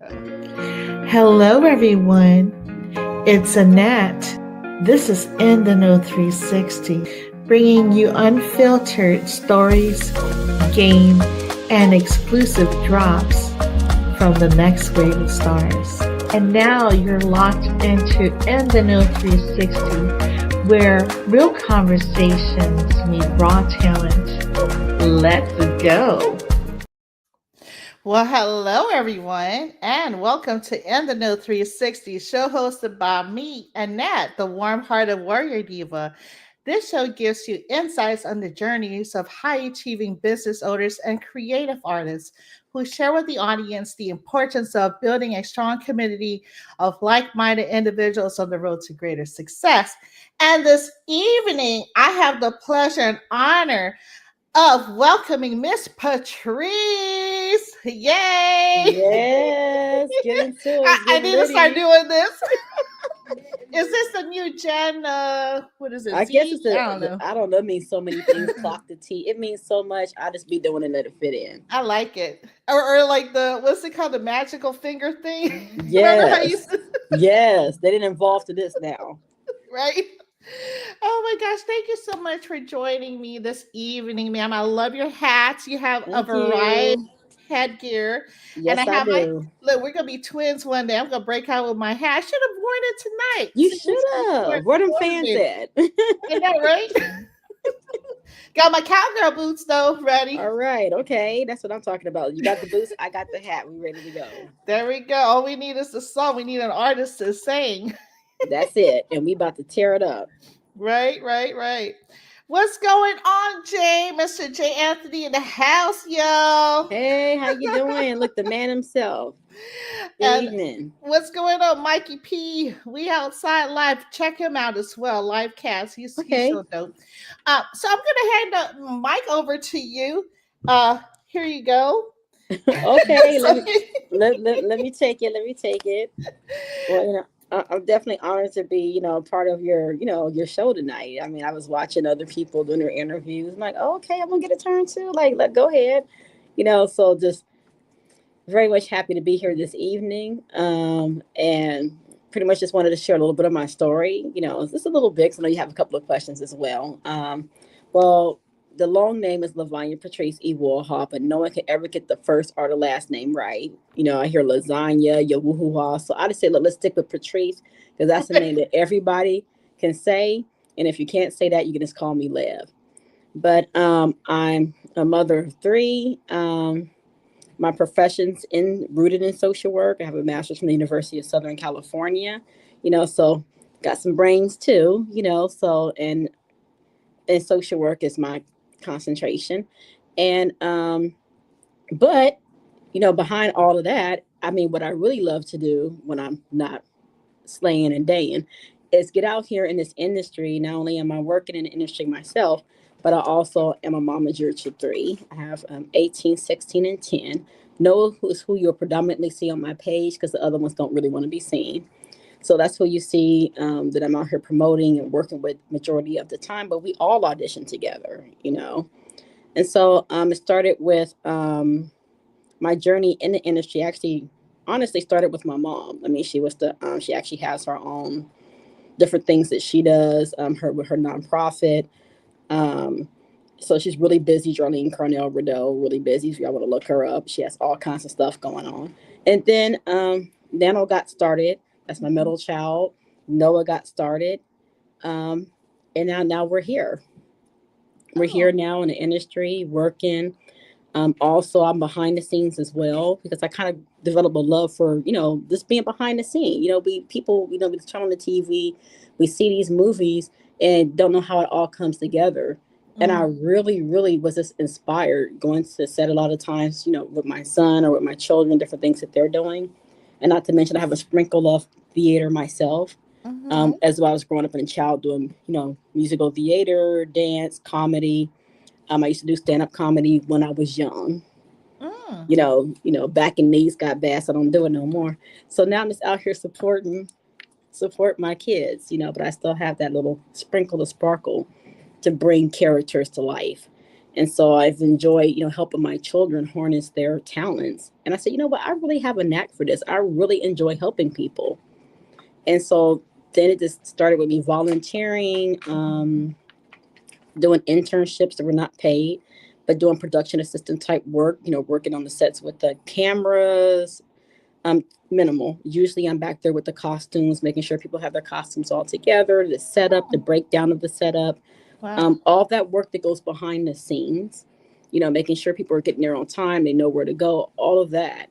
Hello, everyone. It's Annette. This is In the Know 360, bringing you unfiltered stories, game, and exclusive drops from the next wave of stars. And now you're locked into In the Know 360, where real conversations meet raw talent. Let's go. Well, hello, everyone, and welcome to In the Know 360, show hosted by me, Annette, the warm-hearted warrior diva. This show gives you insights on the journeys of high-achieving business owners and creative artists who share with the audience the importance of building a strong community of like-minded individuals on the road to greater success. And this evening, I have the pleasure and honor of welcoming Miss Patrice. Yay! Yes, get into it. I Get need to start ready. doing this. Is this the new Gen? What is it? I guess Z? it's I don't know. I don't know. It means so many things. Clock the T. It means so much. I just be doing it, let it fit in. I like it. Or like the what's it called? The magical finger thing. Remember how you Yes, yes. They didn't evolve to this now. right? Oh my gosh, thank you so much for joining me this evening, ma'am. I love your hats. You have a Thank variety of you. headgear. And I Yes, I have my do. look, we're gonna be twins one day. I'm gonna break out with my hat. I should have worn it tonight. You See, should have. Where them fans coordinated. at? I know, right? Got my cowgirl boots though, ready. All right. Okay, that's what I'm talking about. You got the boots. I got the hat. We ready to go. There we go. All we need is the song. We need an artist to sing. That's it. And we about to tear it up. Right. What's going on, Jay? Mr. J. Anthony in the house, yo. Hey, how you doing? Look, the man himself. Good And evening. what's going on, Mikey P? We outside live. Check him out as well. Live cast. He's Okay. so dope. So I'm gonna hand the mic over to you. Here you go. Okay, So, let me take it. Let me take it. Well, I'm definitely honored to be, part of your show tonight. I mean, I was watching other people doing their interviews. I'm like, oh, okay, I'm gonna get a turn too. Like, go ahead. So just very much happy to be here this evening. And pretty much just wanted to share a little bit of my story. It's just a little bit, 'cause I know you have a couple of questions as well. Well, the long name is Lavanya Patrice E. Warhol, but no one can ever get the first or the last name right. I hear lasagna, yahuhua. So I just say, look, let's stick with Patrice, because that's the name that everybody can say. And if you can't say that, you can just call me Lev. But I'm a mother of three. My profession's rooted in social work. I have a master's from the University of Southern California. So got some brains too. So and social work is my concentration. And but behind all of that, I mean, what I really love to do when I'm not slaying and daying is get out here in this industry. Not only am I working in the industry myself, but I also am a momager to three. I have 18, 16, and 10. Noah, who you'll predominantly see on my page, because the other ones don't really want to be seen. So that's who you see that I'm out here promoting and working with majority of the time. But we all audition together. And so it started with my journey in the industry. Actually, honestly, started with my mom. I mean, she actually has her own different things that she does. With her nonprofit. So she's really busy. Darlene Cornell Redeaux, really busy. If y'all want to look her up, she has all kinds of stuff going on. And then Nano got started. That's my middle child. Noah got started. And now we're here. We're here now in the industry working. Also, I'm behind the scenes as well, because I kind of develop a love for, just being behind the scene. We turn on the TV, we see these movies and don't know how it all comes together. And I really, really was just inspired going to set a lot of times, with my son or with my children, different things that they're doing. And not to mention, I have a sprinkle of theater myself. As well as growing up in a child doing, musical theater, dance, comedy. I used to do stand-up comedy when I was young. Back in knees got bad, so I don't do it no more. So now I'm just out here support my kids, but I still have that little sprinkle of sparkle to bring characters to life. And so I've enjoyed, helping my children harness their talents. And I said, you know what, I really have a knack for this. I really enjoy helping people. And so then it just started with me volunteering, doing internships that were not paid, but doing production assistant type work, working on the sets with the cameras, minimal. Usually I'm back there with the costumes, making sure people have their costumes all together, the setup, the breakdown of the setup, Wow. all that work that goes behind the scenes, making sure people are getting there on time, they know where to go, all of that.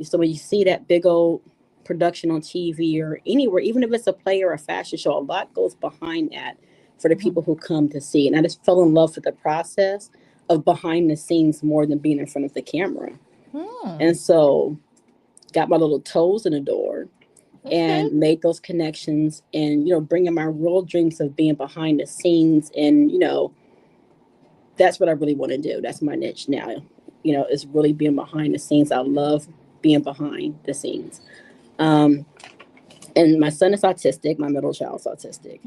So when you see that big old production on TV or anywhere, even if it's a play or a fashion show, a lot goes behind that for the people who come to see. And I just fell in love with the process of behind the scenes more than being in front of the camera. And so got my little toes in the door and made those connections and, bringing my real dreams of being behind the scenes. And, that's what I really want to do. That's my niche now, is really being behind the scenes. I love being behind the scenes. And my son is autistic. My middle child's autistic.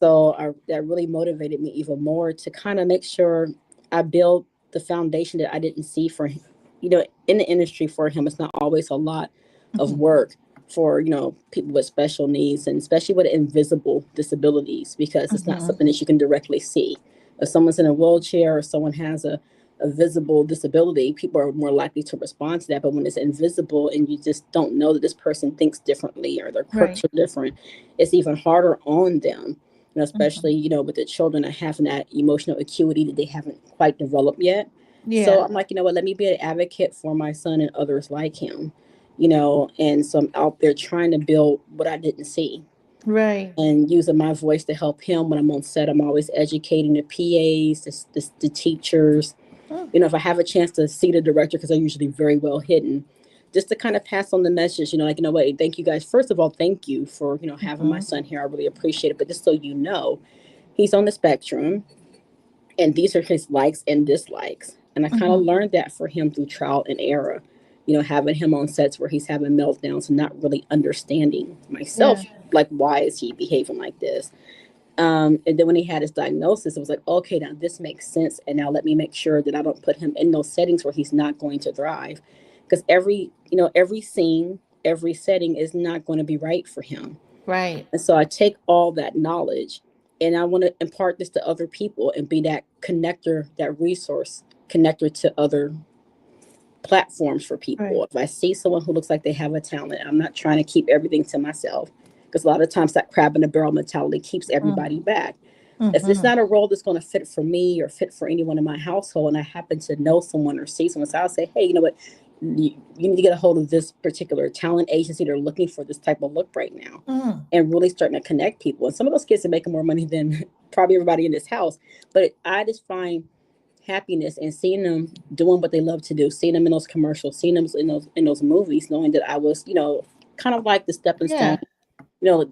So that really motivated me even more to kind of make sure I build the foundation that I didn't see for him. In the industry for him, it's not always a lot of work for, people with special needs, and especially with invisible disabilities, because it's not something that you can directly see. If someone's in a wheelchair or someone has a visible disability, people are more likely to respond to that. But when it's invisible and you just don't know that this person thinks differently or their quirks are different, it's even harder on them. Especially, with the children that having that emotional acuity that they haven't quite developed yet. Yeah. So I'm like, you know what, let me be an advocate for my son and others like him, and so I'm out there trying to build what I didn't see. Right. And using my voice to help him when I'm on set. I'm always educating the PAs, the teachers. If I have a chance to see the director, because they're usually very well hidden, just to kind of pass on the message, what, thank you guys. First of all, thank you for, having my son here. I really appreciate it. But just so you know, he's on the spectrum and these are his likes and dislikes. And I kind of learned that for him through trial and error, having him on sets where he's having meltdowns and not really understanding myself, like, why is he behaving like this? And then when he had his diagnosis, it was like, okay, now this makes sense. And now let me make sure that I don't put him in those settings where he's not going to thrive. Because every scene, every setting is not going to be right for him. Right. And so I take all that knowledge and I want to impart this to other people and be that connector, that resource connector to other platforms for people. Right. If I see someone who looks like they have a talent, I'm not trying to keep everything to myself, because a lot of times that crab in the barrel mentality keeps everybody back. If it's not a role that's going to fit for me or fit for anyone in my household, and I happen to know someone or see someone, so I'll say, hey, you know what? You need to get a hold of this particular talent agency. They're looking for this type of look right now, and really starting to connect people. And some of those kids are making more money than probably everybody in this house. But I just find happiness in seeing them doing what they love to do, seeing them in those commercials, seeing them in those movies, knowing that I was, kind of like the stepping stone.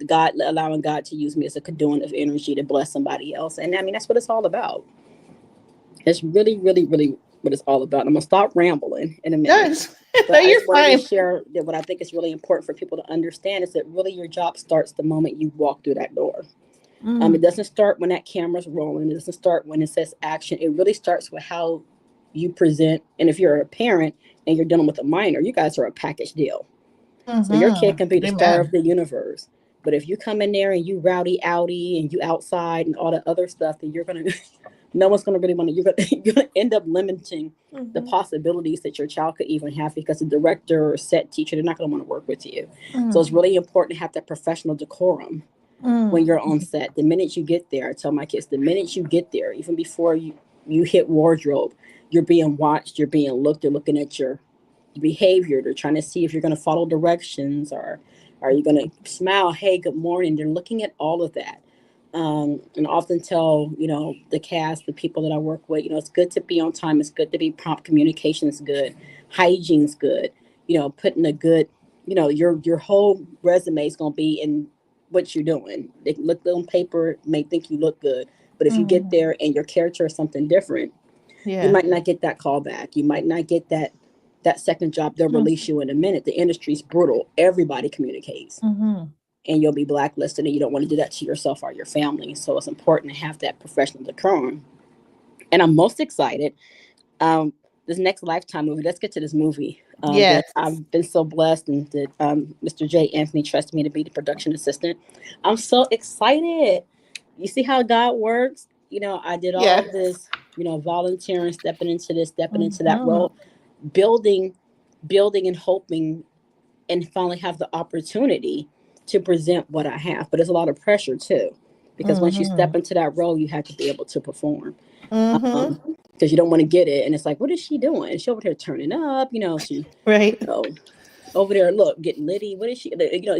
God, allowing God to use me as a conduit of energy to bless somebody else. And I mean, that's what it's all about. It's really, really, really what it's all about. I'm going to stop rambling in a minute. Yes. But No, I you're just wanted fine. to share that what I think is really important for people to understand is that really your job starts the moment you walk through that door. It doesn't start when that camera's rolling. It doesn't start when it says action. It really starts with how you present. And if you're a parent and you're dealing with a minor, you guys are a package deal. So your kid can be the star of the universe. But if you come in there and you rowdy outy and you outside and all the other stuff, then you're going to, no one's going to really want to, you're going to end up limiting the possibilities that your child could even have, because the director or set teacher, they're not going to want to work with you. So it's really important to have that professional decorum when you're on set. The minute you get there, I tell my kids, the minute you get there, even before you hit wardrobe, you're being watched, you're being looked, they're looking at your behavior. They're trying to see if you're going to follow directions, or are you going to smile, hey, good morning. They're looking at all of that. And often tell, the cast, the people that I work with, it's good to be on time. It's good to be prompt. Communication is good. Hygiene's good. Putting a good, your whole resume is going to be in what you're doing. They can look on paper, may think you look good, but if you get there and your character is something different, you might not get that call back. You might not get that second job. They'll release you in a minute. The industry's brutal. Everybody communicates. And you'll be blacklisted, and you don't want to do that to yourself or your family. So it's important to have that professional decorum. And I'm most excited. This next Lifetime movie. Let's get to this movie. That Yes. I've been so blessed, and that Mr. J. Anthony trusted me to be the production assistant. I'm so excited. You see how God works. I did all Yes. this. Volunteering, stepping into this, stepping into that Mhm. role, building, building, and hoping, and finally have the opportunity to present what I have. But there's a lot of pressure too, because once you step Mhm. into that role, you have to be able to perform. Mhm. Because you don't want to get it, and it's like, what is she doing? She over here turning up, she, Right. over there, look, getting litty. What is she?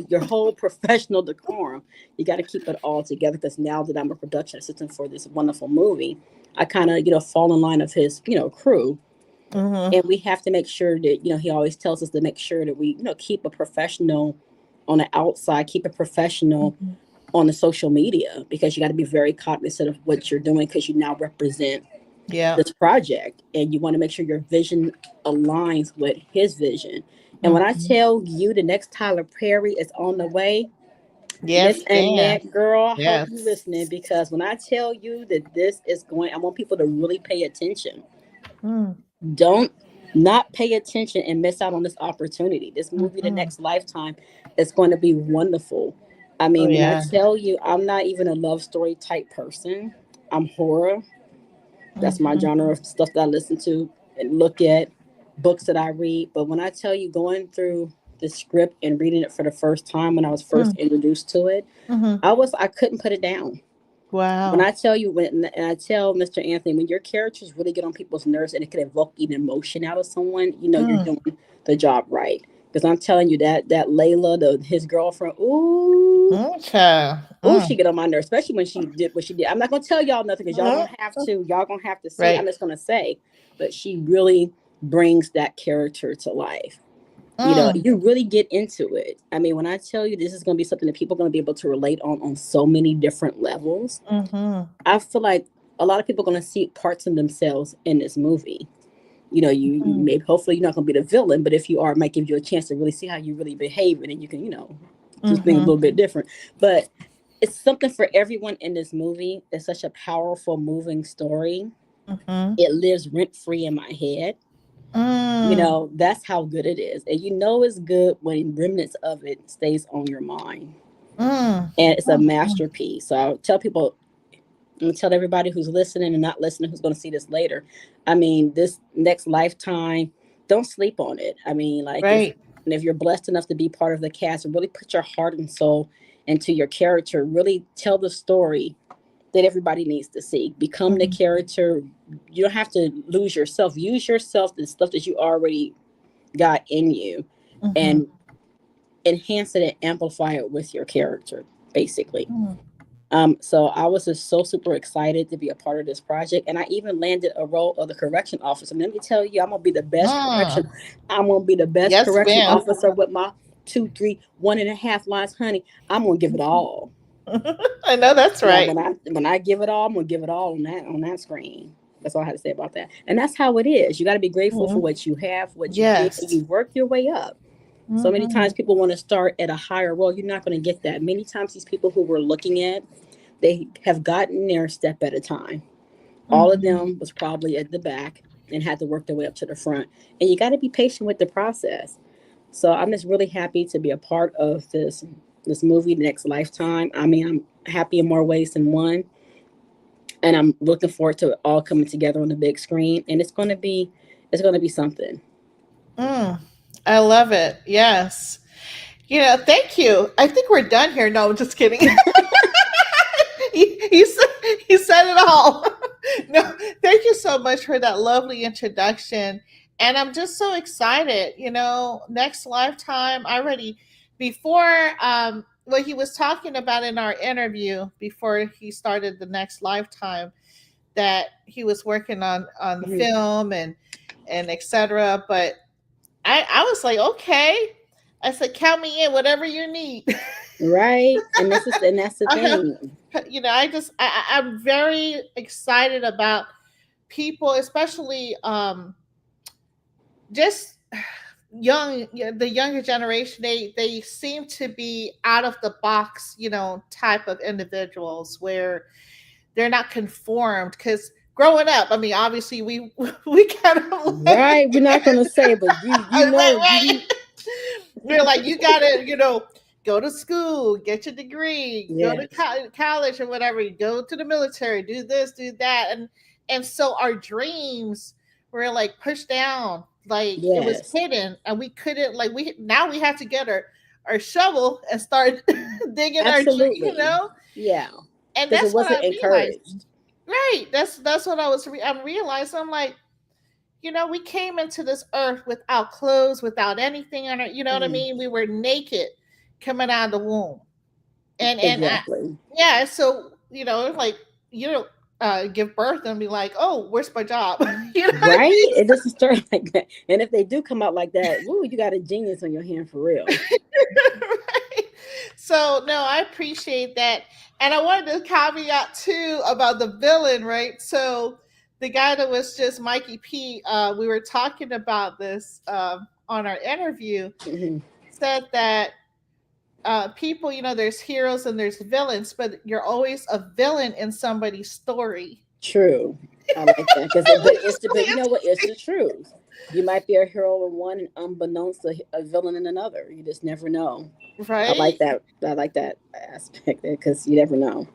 Your whole professional decorum. You got to keep it all together. Because now that I'm a production assistant for this wonderful movie, I kind of, fall in line of his, crew, Mhm. and we have to make sure that, he always tells us to make sure that we, keep a professional on the outside, keep it professional Mhm. on the social media, because you got to be very cognizant of what you're doing, because you now represent Yeah. this project, and you want to make sure your vision aligns with his vision. And when I Mhm. tell you the next Tyler Perry is on the way, Miss Yes, ma'am. Annette, girl, I hope you Yes. listening, because when I tell you that this is going, I want people to really pay attention. Mm. Don't not pay attention and miss out on this opportunity. This movie, The Mhm. Next Lifetime, is going to be wonderful. I Oh mean, when I yeah. tell you, I'm not even a love story type person. I'm horror. That's my Mhm. genre of stuff that I listen to and look at, books that I read. But when I tell you, going through the script and reading it for the first time when I was first Mm. introduced to it, Mhm. I couldn't put it down. When Wow. I tell you, and I tell Mr. Anthony, when your characters really get on people's nerves and it can evoke an emotion out of someone, you're Mm. doing the job right. Because I'm telling you, that Layla, his girlfriend, ooh, Mm, child. ooh, Mm. she get on my nerves, especially when she did what she did. I'm not gonna tell y'all nothing, because Mhm. y'all gonna have to see. I'm Right. just gonna say, but she really brings that character to life. Mm. You really get into it. I mean, when I tell you this is going to be something that people are going to be able to relate on so many different levels, Mhm. I feel like a lot of people are going to see parts of themselves in this movie. You Mhm. maybe, hopefully you're not going to be the villain, but if you are, it might give you a chance to really see how you really behave, and then you can, do things a Mhm. little bit different. But it's something for everyone in this movie. It's such a powerful, moving story. Mhm. It lives rent free in my head. Mm. That's how good it is. And it's good when remnants of it stays on your mind. Mm. And it's a Mhm. masterpiece. So I tell people, and tell everybody who's listening and not listening, who's going to see this later. I mean, this Next Lifetime, don't sleep on it. I mean, like, Right. if you're blessed enough to be part of the cast, really put your heart and soul into your character. Really tell the story that everybody needs to see. Become the Mhm. character. You don't have to lose yourself. Use yourself, the stuff that you already got in you, Mhm. and enhance it and amplify it with your character, basically. Mm. So I was just so super excited to be a part of this project, and I even landed a role of the correction officer. And let me tell you, Mm. I'm gonna be the best Yes, correction ma'am. officer with my 1.5 lines, honey. I'm gonna give it all. I know that's Now, right. when I give it all, I'm gonna give it all on that screen. That's all I had to say about that. And that's how it is. You got to be grateful for Mhm. what you have, what you get, and Yes. you work your way up. So many times Mhm. people want to start at a higher role. You're not going to get that. Many times these people who we're looking at, they have gotten there a step at a time. All of Mhm. them was probably at the back and had to work their way up to the front. And you got to be patient with the process. So I'm just really happy to be a part of this movie, Next Lifetime. I mean, I'm happy in more ways than one, and I'm looking forward to it all coming together on the big screen. And it's gonna be something. Mm. I love it. Yes. Thank you. I think we're done here. No, just kidding. You said it all. No, thank you so much for that lovely introduction. And I'm just so excited. Next lifetime, I already, before what he was talking about in our interview, before he started the next lifetime, that he was working on the Mhm. film and etc. But I was like, okay. I said, count me in, whatever you need. Right, and that's the I have, thing. I'm very excited about people, especially just the younger generation. They seem to be out of the box, type of individuals where they're not conformed, because growing up, I mean, obviously we kind of like, Right. We're not gonna say, but you right, know, right. We're like, you gotta, go to school, get your degree, go to yes, college or whatever, go to the military, do this, do that, and so our dreams were like pushed down, like it was yes, hidden, and we couldn't, like, we have to get our shovel and start digging our absolutely. Yeah, and because it that's what wasn't I realized. encouraged. Right, that's what I'm realizing. I'm like, we came into this earth without clothes, without anything on it. You know what I Mhm. mean? We were naked coming out of the womb, and Exactly. yeah. So it's like you don't give birth and be like, oh, where's my job? You know what I Right? mean? It doesn't start like that. And if they do come out like that, woo, you got a genius on your hand for real. Right? So no, I appreciate that, and I wanted to caveat too about the villain, right? So the guy that was just Mikey P, we were talking about this on our interview. Hmm. Said that people, there's heroes and there's villains, but you're always a villain in somebody's story. True. I like that because, but Which is but you really know what? It's the truth. You might be a hero in one and unbeknownst a villain in another. You just never know. I like right. that. I like that aspect because you never know.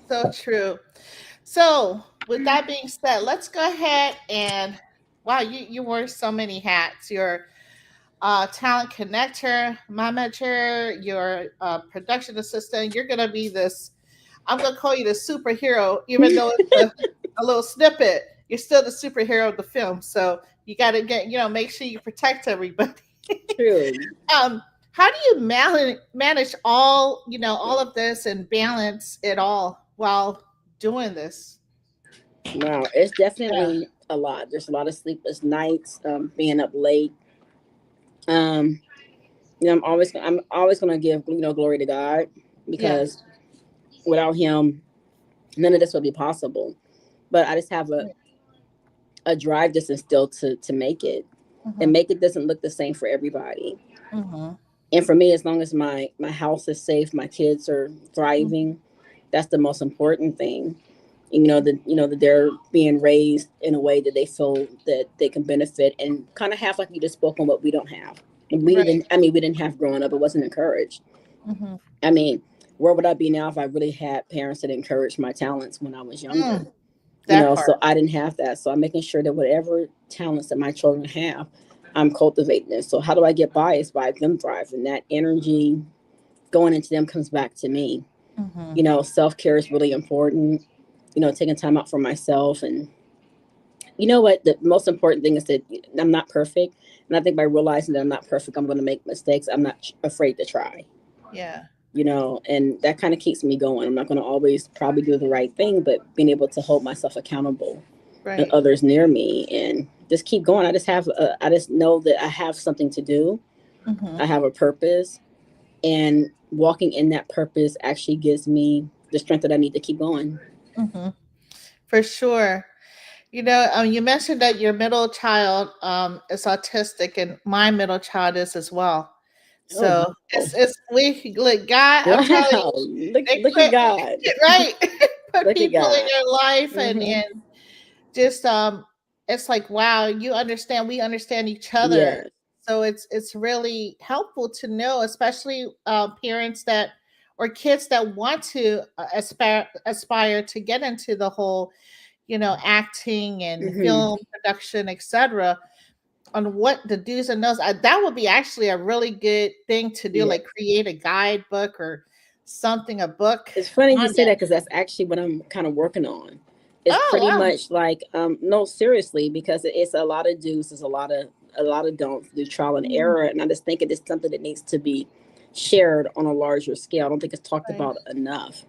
So true. So with that being said, let's go ahead and wow, you wear so many hats. You're talent connector, manager, your production assistant. You're gonna be this. I'm gonna call you the superhero, even though it's a little snippet. You're still the superhero of the film. So you got to make sure you protect everybody. True. um, how do you manage all of this and balance it all while doing this? Wow. It's Yeah. definitely a lot. There's a lot of sleepless nights, being up late. Um, I'm always gonna give glory to God because Yes. without Him, none of this would be possible. But I just have a drive just instilled to make it, and Mm-hmm. make it doesn't look the same for everybody. Mm-hmm. And for me, as long as my house is safe, my kids are Mm-hmm. thriving, that's the most important thing. That they're being raised in a way that they feel that they can benefit and kind of have, like you just spoke on, what we don't have. We Right. didn't. I mean, we didn't have growing up. It wasn't encouraged. Mm-hmm. I mean, where would I be now if I really had parents that encouraged my talents when I was younger? Mm, that So part. I didn't have that. So I'm making sure that whatever talents that my children have, I'm cultivating it. So how do I get biased by them thriving? That energy going into them comes back to me. Mm-hmm. Self care is really important. Taking time out for myself. And you know what? The most important thing is that I'm not perfect. And I think by realizing that I'm not perfect, I'm going to make mistakes. I'm not afraid to try. Yeah. And that kind of keeps me going. I'm not going to always probably do the right thing, but being able to hold myself accountable and Right. others near me and just keep going. I just know that I have something to do. Mm-hmm. I have a purpose, and walking in that purpose actually gives me the strength that I need to keep going. Mm-hmm. For sure. You mentioned that your middle child is autistic, and my middle child is as well. Oh, So wow. it's we look, God. I'm telling Wow. you, they Look at put God. right put Look at people in God. your life, and Hmm. just it's like wow, you understand, we understand each other. Yes. So it's really helpful to know, especially parents that or kids that want to aspire to get into the whole acting and Hmm. film production, etc. On what the do's and don'ts. That would be actually a really good thing to do, Yeah. like create a guidebook or something, a book It's funny you on say that. that because that's actually what I'm kind of working on. It's Oh pretty wow. much like, no, seriously, because it's a lot of do's, there's a lot of don'ts, do trial and Mhm. error, and I just think it is something that needs to be shared on a larger scale. I don't think it's talked Right. about enough.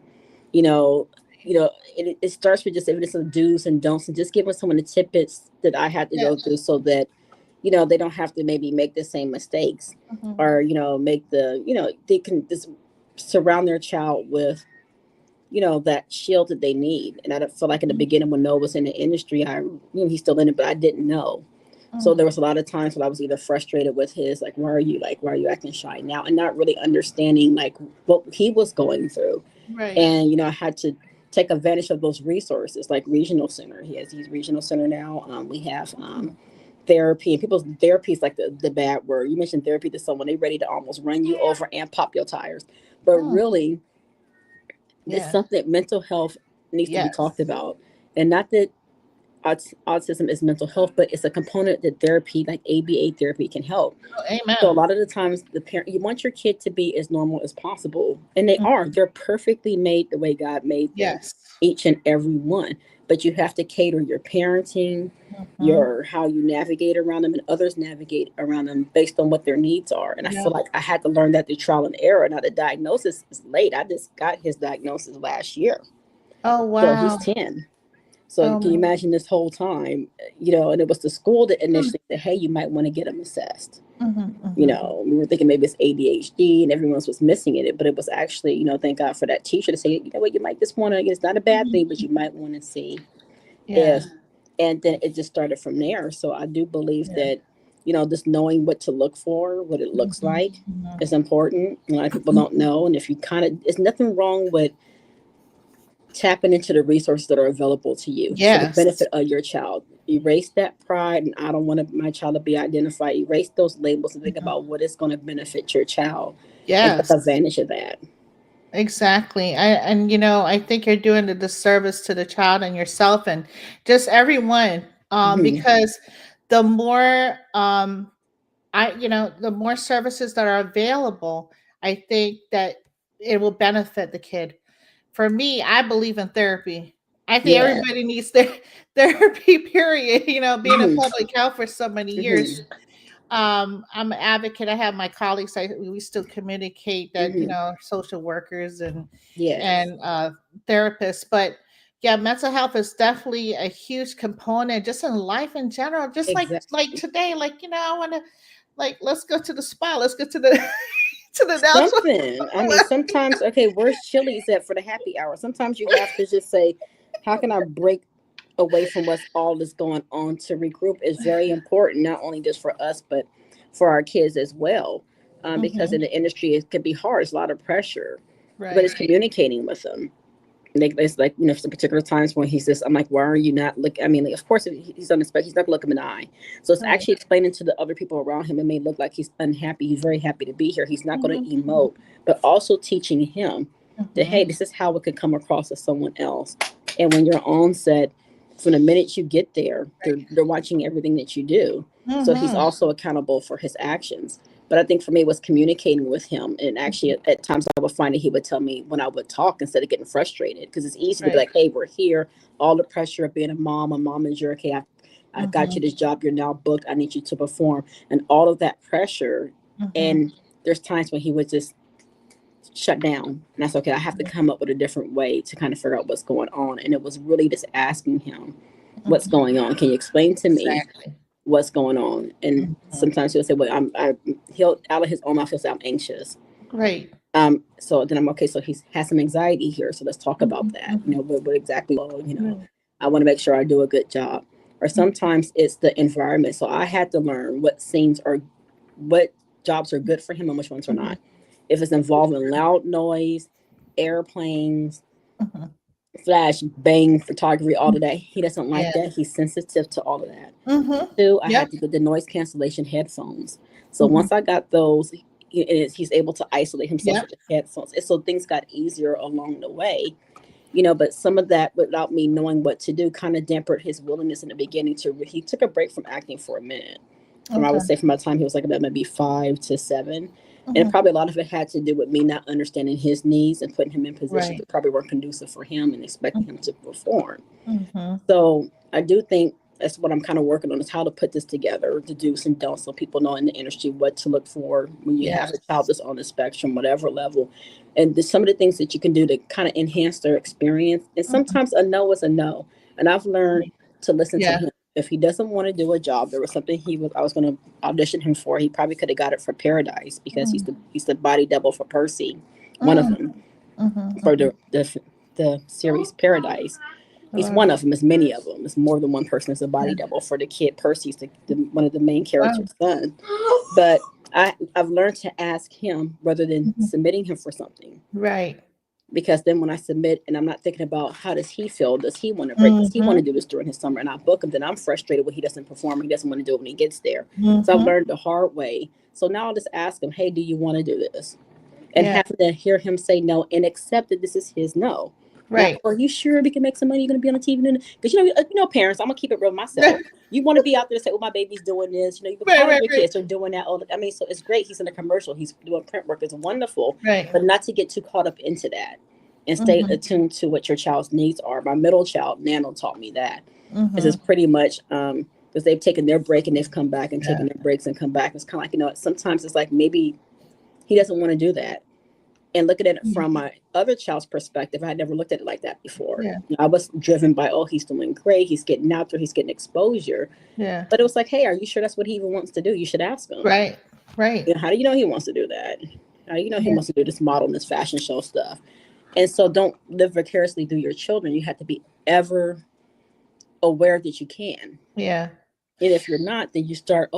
You know, it starts with just evidence of do's and don'ts, and just giving someone the tidbits that I had to Yeah. go through, so that they don't have to maybe make the same mistakes, Mhm. or make they can just surround their child with that shield that they need. And I don't feel like in the Mhm. beginning when Noah was in the industry, I he's still in it, but I didn't know. So there Mhm. was a lot of times when I was either frustrated with his, like, why are you acting shy now, and not really understanding like what he was going through. Right. And I had to take advantage of those resources, like regional center. He has these regional center now. We have therapy, and people's therapy is like the bad word. You mentioned therapy to someone, they ready to almost run you over and pop your tires. But really, it's Yeah. something that mental health needs to be Yes. talked about. And not that autism is mental health, but it's a component that therapy, like ABA therapy, can help. Oh, So a amen. lot of the times, the parent, you want your kid to be as normal as possible, and they Mm, are. They're perfectly made the way God made them, yes. each and every one. But you have to cater your parenting, Mm-hmm. your how you navigate around them, and others navigate around them based on what their needs are. And I Yeah. feel like I had to learn that through trial and error. Now the diagnosis is late. I just got his diagnosis last year, Oh, so he's wow. 10. So Oh, can you my. imagine this whole time, and it was the school that Mm, initially said, hey, you might want to get him assessed. mhm, mhm. We were thinking maybe it's ADHD and everyone else was missing it, but it was actually, thank God for that teacher to say, you know what, you might just want to, it's not a bad Mhm. thing, but you might want to see Yeah. if, and then it just started from there. So I do believe Yeah. that, just knowing what to look for, what it looks Mhm, like mhm. is important. A lot of people don't know. And if you there's nothing wrong with tapping into the resources that are available to you for the Yes. benefit of your child. Erase that pride, and I don't want my child to be identified. Erase those labels and think Mhm. about what is going to benefit your child and take Yes. advantage of that. Exactly. I think you're doing a disservice to the child and yourself and just everyone. Hmm. Because the more the more services that are available, I think that it will benefit the kid. For me, I believe in therapy. I think Yeah. everybody needs therapy, period. Being in Hmm. public health for so many years. Hmm. I'm an advocate. I have my colleagues. We still communicate that Hmm. social workers and Yes. and uh, therapists, but yeah, mental health is definitely a huge component just in life in general. Just like Exactly. today, I want to let's go to the spa. Let's go to the to the national. Something. I mean, sometimes, okay, where's Chili's at for the happy hour? Sometimes you have to just say, how can I break away from what's all that's going on to regroup is very important, not only just for us, but for our kids as well. Because Hmm. in the industry, it can be hard. It's a lot of pressure, but it's Right. communicating with them. It's like, some particular times when he says, I'm like, why are you not looking? I mean, like, of course, if he's on the spec, he's not going to look him in the eye. So it's Right. actually explaining to the other people around him. It may look like he's unhappy. He's very happy to be here. He's not going to Hmm. emote, but also teaching him that, Hmm. hey, this is how it could come across as someone else. And when you're on set, from the minute you get there, they're watching everything that you do. So he's Hmm. also accountable for his actions. But I think for me, it was communicating with him. And actually, at times, I would find that he would tell me when I would talk instead of getting frustrated. Because it's easy to be Right. like, hey, we're here. All the pressure of being a momager. Okay, I got Hmm. you this job. You're now booked. I need you to perform. And all of that pressure. Hmm. And there's times when he would just shut down. And that's okay. I have to come up with a different way to kind of figure out what's going on. And it was really just asking him, what's Hmm. going on? Can you explain to me Exactly. what's going on? And Hmm. sometimes he'll say, well, he'll out of his own mouth, he'll say, I'm anxious. Great. So then I'm okay. So he has some anxiety here. So let's talk about Hmm. that. Hmm. What exactly, Right. I want to make sure I do a good job. Or sometimes it's the environment. So I had to learn what jobs are good for him and which ones are Hmm. not. If it's involving loud noise, airplanes, Hmm. flash, bang, photography all the day, he doesn't like Yeah. that. He's sensitive to all of that. Hmm. Two, I Yep. had to get the noise cancellation headphones. So Hmm. once I got those, he's able to isolate himself Yep. with the headphones. And so things got easier along the way, but some of that without me knowing what to do kind of dampened his willingness in the beginning he took a break from acting for a minute. I would Okay. say from my time he was like about maybe 5 to 7. And Hmm. probably a lot of it had to do with me not understanding his needs and putting him in positions Right. that probably weren't conducive for him and expecting him to perform. Hmm. So I do think that's what I'm kind of working on is how to put this together, the do's and don'ts, so people know in the industry what to look for when you have Yes. a child that's on the spectrum, whatever level, and some of the things that you can do to kind of enhance their experience. And Hmm. sometimes a no is a no, and I've learned to listen to Yeah. him. If he doesn't want to do a job, there was something I was going to audition him for. He probably could have got it for Paradise because he's the body double for Percy, one of Mm-hmm. them for Mm-hmm. the series Paradise. He's Wow. one of them. There's many of them. It's more than one person. It's a body Yeah. double for the kid. Percy's one of the main Wow. characters' son. But I've learned to ask him rather than Mhm. submitting him for something. Right. because then when I submit and I'm not thinking about how does he feel, does he want to break, does he want to do this during his summer, and I book him, then I'm frustrated when he doesn't perform, he doesn't want to do it when he gets there. So I've learned the hard way. So now I'll just ask him, hey, do you want to do this? And having to hear him say no and accept that this is his no. Right. Are you sure we can make some money? You're going to be on the TV? Because, parents, I'm going to keep it real myself. You want to be out there to say, oh, my baby's doing this. You've been proud of your kids are doing that. Oh, I mean, so it's great. He's in a commercial. He's doing print work. It's wonderful. Right. But not to get too caught up into that and stay attuned to what your child's needs are. My middle child, Nano, taught me that. This is pretty much because they've taken their break and they've come back and taken their breaks and come back. It's kind of like, sometimes it's like maybe he doesn't want to do that. And looking at it from my other child's perspective, I had never looked at it like that before. Yeah. I was driven by, oh, he's doing great. He's getting out there. He's getting exposure. Yeah. But it was like, hey, are you sure that's what he even wants to do? You should ask him. Right. Right. How do you know he wants to do that? How do you know he wants to do this model and this fashion show stuff? And so don't live vicariously through your children. You have to be ever aware that you can. Yeah. And if you're not, then you start,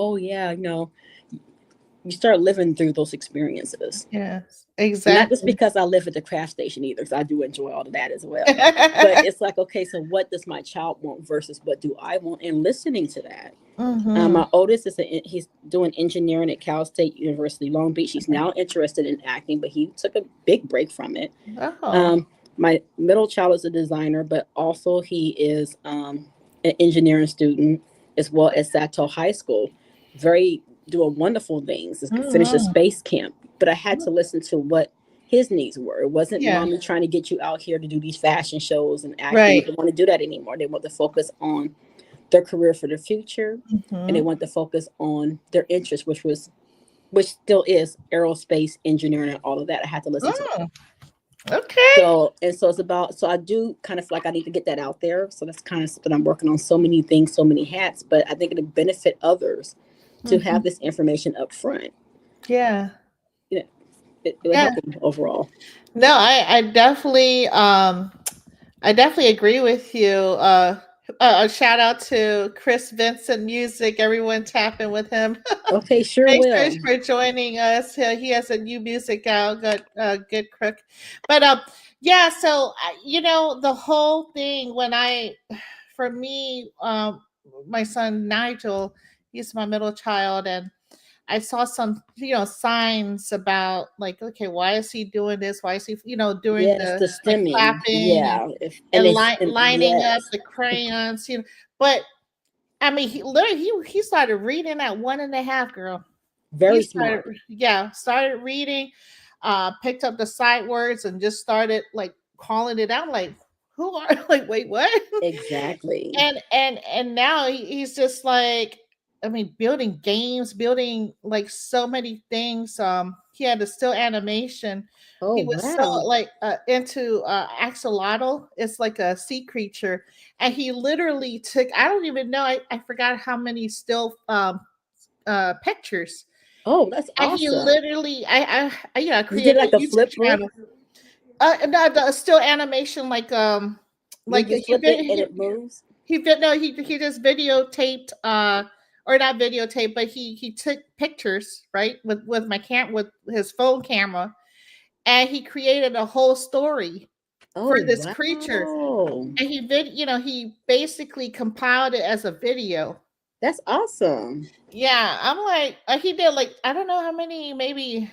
you start living through those experiences. Yes, exactly. Not just because I live at the craft station either, because I do enjoy all of that as well. But it's like, okay, so what does my child want versus what do I want? And listening to that. My oldest he's doing engineering at Cal State University, Long Beach. He's now interested in acting, but he took a big break from it. My middle child is a designer, but also he is an engineering student as well as Sato High School. Doing wonderful things. Finished a space camp, but I had to listen to what his needs were. It wasn't mommy trying to get you out here to do these fashion shows and acting. They don't want to do that anymore. They want to focus on their career for the future, and they want to focus on their interest, which still is aerospace engineering and all of that. I had to listen to that. Okay. So it's about, so I do kind of feel like I need to get that out there. So that's kind of something I'm working on. So many things, so many hats, but I think it'll benefit others to have this information up front. Yeah. It will help them overall. No, I definitely agree with you. A shout out to Chris Vincent Music. Everyone tapping with him. Okay, sure. Thanks for joining us. He has a new music out, Good Crook. But so the whole thing for me, my son Nigel, he's my middle child, and I saw some, signs about like, okay, why is he doing this? Why is he, doing the stemming, clapping, and lining up the crayons, But I mean, he started reading at 1.5, girl. Very smart. Started reading, picked up the sight words and just started like calling it out, like, who are like, wait, what? Exactly. And now he's just like, I mean, building games, building like so many things. He had a still animation. Oh, he was so like into axolotl. It's like a sea creature, and he literally took. I don't even know. I forgot how many still pictures. Oh, that's awesome. And he literally, created you did like a flip channel. No, the still animation, like you flip it and it moves. He just videotaped. Or not videotape, but he took pictures, right, with his phone camera, and he created a whole story for this creature. And he basically compiled it as a video. That's awesome. Yeah, I'm like, he did like, I don't know how many, maybe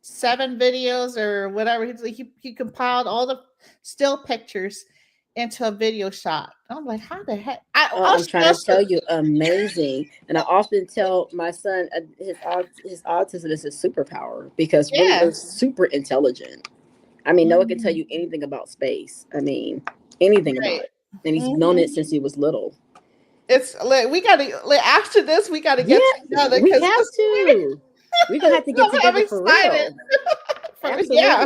7 videos or whatever. He compiled all the still pictures into a video shot. I'm like, how the heck? I'm trying to tell you, amazing. And I often tell my son his autism is his superpower, because we're super intelligent. I mean, no one can tell you anything about space. I mean, anything about it. And he's known it since he was little. It's like, we gotta, like, after this, we gotta get together. We have to. We're gonna have to get together for real. Absolutely. Yeah.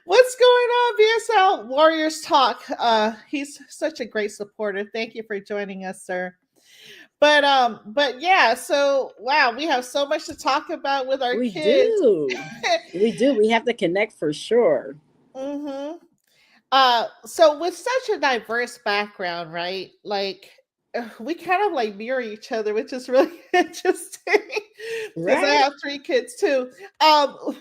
What's going on, BSL Warriors Talk? He's such a great supporter. Thank you for joining us, sir. But yeah, so wow, we have so much to talk about with our kids. We do. We have to connect for sure. So with such a diverse background, right? Like, we kind of like mirror each other, which is really interesting because I Right. have three kids too.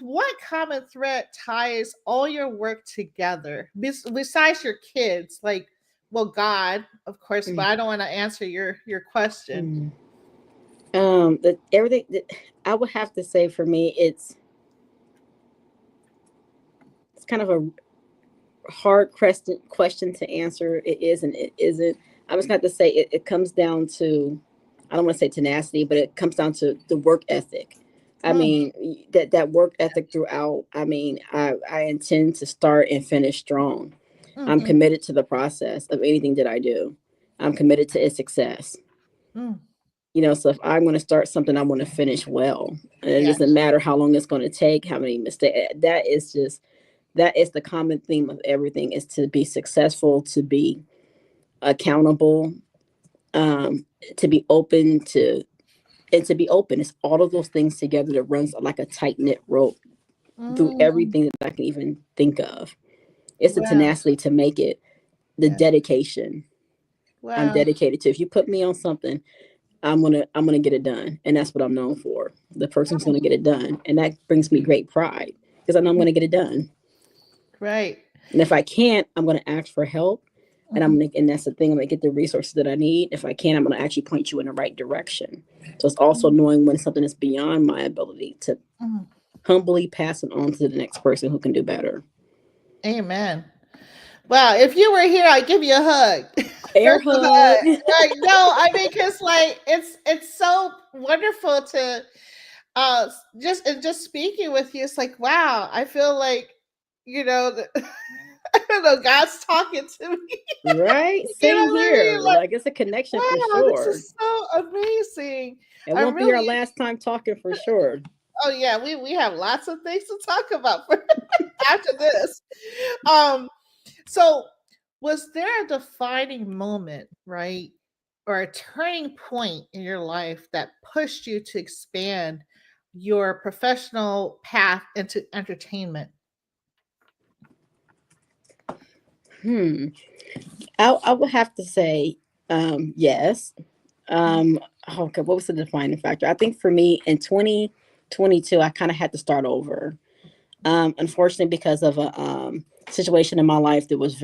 What common thread ties all your work together besides your kids? Like, well, God, of course, but Mm. I don't want to answer your question. Mm. Everything that I would have to say for me, it's kind of a hard question to answer. It is and it isn't. I was going to say it comes down to, I don't want to say tenacity, but it comes down to the work ethic. I Mm, mean, that work ethic throughout. I mean, I intend to start and finish strong. I'm mm-hmm, committed to the process of anything that I do. I'm committed to its success. mm. So if I'm going to start something, I want to finish well. And it Yes. doesn't matter how long it's going to take, how many mistakes. That is the common theme of everything, is to be successful, to be accountable, um, to be open and to be open. It's all of those things together that runs like a tight knit rope through Mm, everything that I can even think of. It's the wow. tenacity to make it, the Yeah. dedication. I'm Wow. dedicated to. If you put me on something, I'm gonna get it done, and that's what I'm known for. The person who's gonna get it done, and that brings me great pride because I know I'm gonna get it done. Right. And if I can't, I'm gonna ask for help, and Mhm, and that's the thing. I'm gonna get the resources that I need. If I can't, I'm gonna actually point you in the right direction. So it's also mhm, knowing when something is beyond my ability to mhm. humbly pass it on to the next person who can do better. Amen. Wow, if you were here, I'd give you a hug. Air First of all, hug. right? No, I mean, because like it's so wonderful to just speaking with you. It's like wow, I feel like I don't know, God's talking to me. Right? You know Same what I mean? here. Like Like it's a connection for wow, this sure. is so amazing. It I'm won't be our really last time talking for sure. oh yeah, we have lots of things to talk about for after this. Um, So, was there a defining moment, right? Or a turning point in your life that pushed you to expand your professional path into entertainment? Hmm. I would have to say yes. Mm, Um, okay, what was the defining factor? I think for me in 2022, I kind of had to start over. Unfortunately, because of a situation in my life that was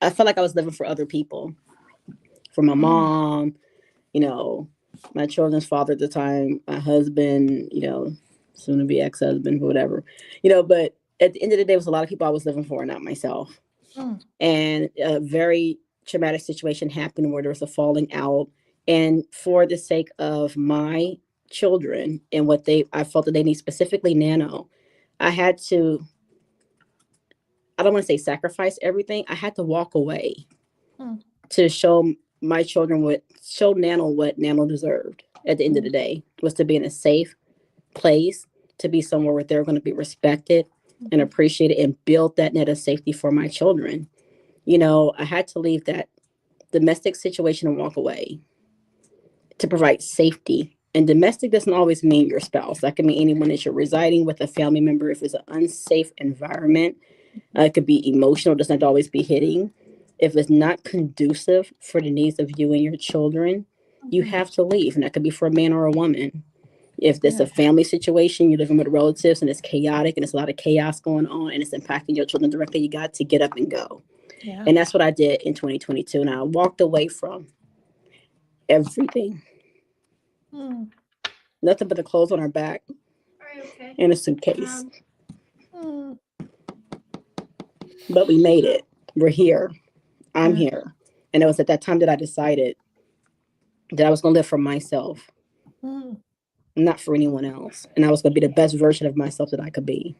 I felt like I was living for other people, for my mm, mom, you know, my children's father at the time, my husband, soon to be ex husband, whatever, but at the end of the day, it was a lot of people I was living for, not myself. mm, And a very traumatic situation happened where there was a falling out. And for the sake of my children and I felt that they need, specifically Nano, I had to, I don't want to say sacrifice everything. I had to walk away mm, to show my children show Nano what Nano deserved at the end of mm, the day, was to be in a safe place, to be somewhere where they're going to be respected and mhm. appreciated and build that net of safety for my children. I had to leave that domestic situation and walk away to provide safety. And domestic doesn't always mean your spouse. That can mean anyone that you're residing with, a family member. If it's an unsafe environment, it could be emotional, it doesn't always be hitting. If it's not conducive for the needs of you and your children, you Mhm. have to leave. And that could be for a man or a woman. If there's Yeah, a family situation, you're living with relatives and it's chaotic and there's a lot of chaos going on and it's impacting your children directly, you got to get up and go. yeah. And that's what I did in 2022. And I walked away from everything, Mm, nothing but the clothes on our back and a suitcase. mm, But we made it. We're here. I'm yeah, here. And it was at that time that I decided that I was going to live for myself, mm, not for anyone else. And I was going to be the best version of myself that I could be.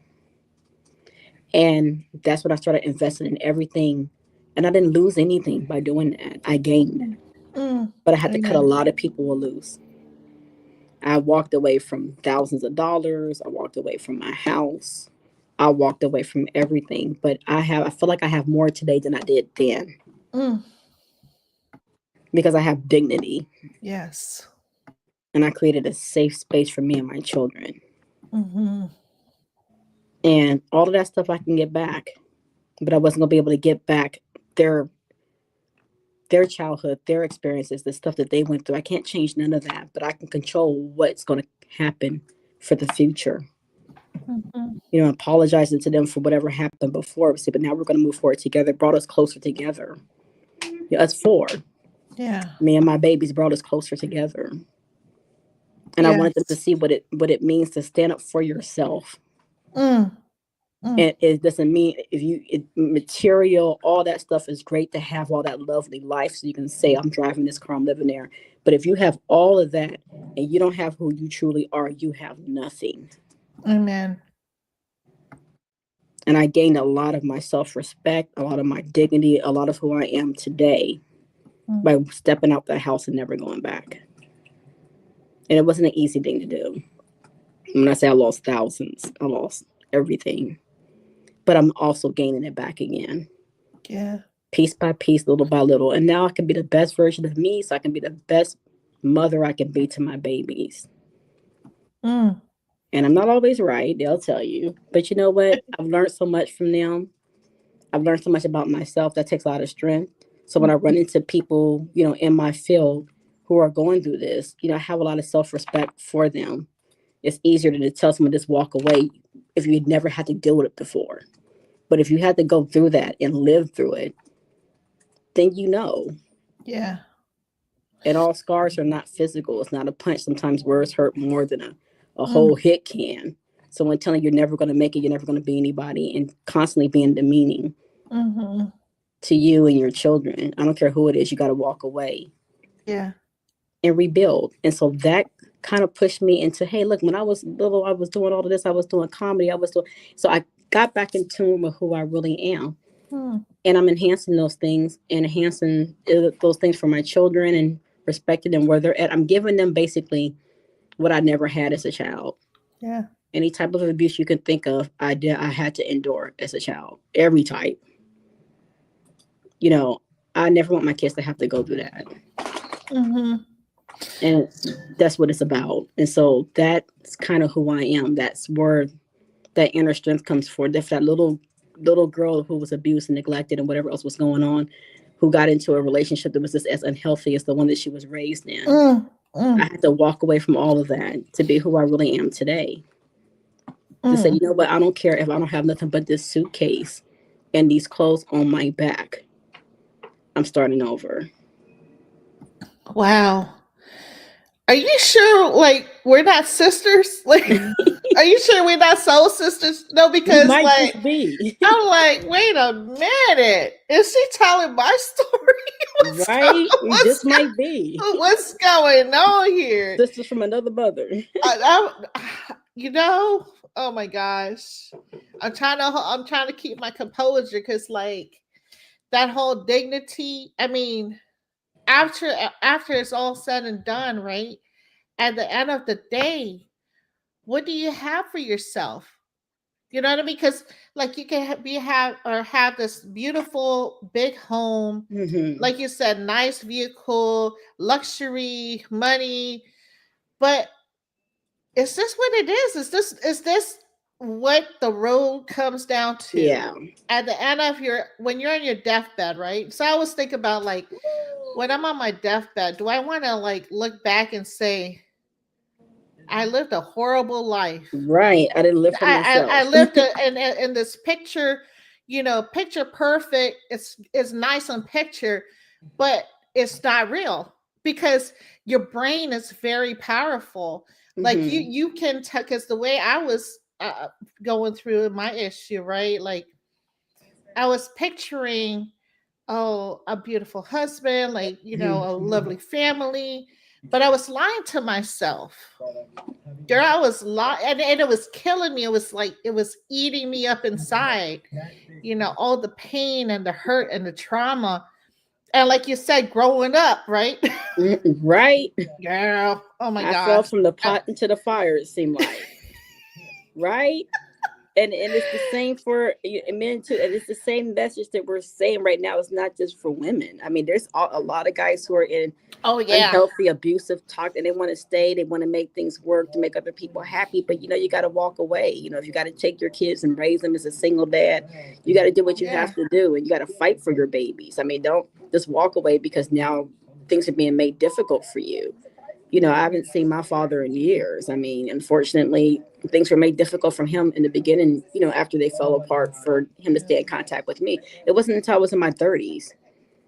And that's when I started investing in everything. And I didn't lose anything by doing that. I gained. mm, mm. But I had to cut a Amen. lot of people loose. I walked away from thousands of dollars. I walked away from my house. I walked away from everything. But I feel like I have more today than I did then Mm, because I have dignity yes. and I created a safe space for me and my children. Hmm. And all of that stuff I can get back, but I wasn't going to be able to get back their their childhood, their experiences, the stuff that they went through. I can't change none of that, but I can control what's going to happen for the future. Mm-hmm. You know, apologizing to them for whatever happened before. But now we're going to move forward together. It brought us closer together. Yeah, us four. Yeah. Me and my babies brought us closer together. And I wanted them to Yes. see what it means to stand up for yourself. Mm. Mm. And it doesn't mean material, all that stuff is great to have all that lovely life. So you can say, I'm driving this car, I'm living there. But if you have all of that and you don't have who you truly are, you have nothing. Amen. And I gained a lot of my self-respect, a lot of my dignity, a lot of who I am today Mm. by stepping out that house and never going back. And it wasn't an easy thing to do. When I say I lost thousands, I lost everything. But I'm also gaining it back again. Yeah. Piece by piece, little by little. And now I can be the best version of me, so I can be the best mother I can be to my babies. Mm. And I'm not always right, they'll tell you. But you know what? I've learned so much from them. I've learned so much about myself. That takes a lot of strength. So when I run into people, you know, in my field who are going through this, you know, I have a lot of self-respect for them. It's easier to tell someone to just walk away if you never had to deal with it before. But if you had to go through that and live through it, then you know. Yeah. And all scars are not physical. It's not a punch. Sometimes words hurt more than a Mm. whole hit can. Someone telling you you're never going to make it, you're never going to be anybody, and constantly being demeaning Mm-hmm. to you and your children. I don't care who it is, you got to walk away Yeah. and rebuild. And so that kind of pushed me into, hey, look, when I was little, I was doing all of this. I was doing comedy. So I got back in tune with who I really am. Mm. And I'm enhancing those things and enhancing those things for my children and respecting them where they're at. I'm giving them basically what I never had as a child. Yeah. Any type of abuse you can think of, I had to endure as a child. Every type. You know, I never want my kids to have to go through that. Mm-hmm. And that's what it's about. And so that's kind of who I am. That's where that inner strength comes for. If that little girl who was abused and neglected and whatever else was going on, who got into a relationship that was just as unhealthy as the one that she was raised in. Mm. I Mm. had to walk away from all of that to be who I really am today. To say, Mm. you know what, I don't care if I don't have nothing but this suitcase and these clothes on my back. I'm starting over. Wow. Are you sure, like, we're not sisters? Like, are you sure we're not soul sisters? No, We because, might like, just be. I'm like, wait a minute. Is she telling my story? Right? We just might be. What's going on here? Sisters from another mother. You know, oh my gosh. I'm trying to keep my composure because, like, that whole dignity, I mean, after it's all said and done, right? At the end of the day, what do you have for yourself? You know what I mean? Because, like, you can have this beautiful big home, Mm-hmm. like you said, nice vehicle, luxury, money, but is this what it is? Is this what the road comes down to? Yeah. At the end of when you're on your deathbed, right? So I always think about, like, when I'm on my deathbed, do I want to, like, look back and say, I lived a horrible life. Right. I didn't live for myself. I lived in this picture, picture perfect. It's nice on picture, but it's not real because your brain is very powerful. Like, Mm-hmm. you can tell, because the way I was going through my issue, right? Like, I was picturing, oh, a beautiful husband, like, a lovely family, but I was lying to myself. Girl, I was lying, and it was killing me. It was like it was eating me up inside. All the pain and the hurt and the trauma, and, like you said, growing up, right? Right. Girl, oh my I fell gosh. from the pot into the fire, it seemed like. Right? And it's the same for men too. And it's the same message that we're saying right now. It's not just for women. I mean, there's a lot of guys who are in unhealthy, abusive talk, and they want to stay. They want to make things work to make other people happy. But you got to walk away. If you got to take your kids and raise them as a single dad, you got to do what you have to do, and you got to fight for your babies. I mean, don't just walk away because now things are being made difficult for you. You know, I haven't seen my father in years. I mean, unfortunately, things were made difficult from him in the beginning, you know, after they fell apart for him to stay in contact with me. It wasn't until I was in my 30s.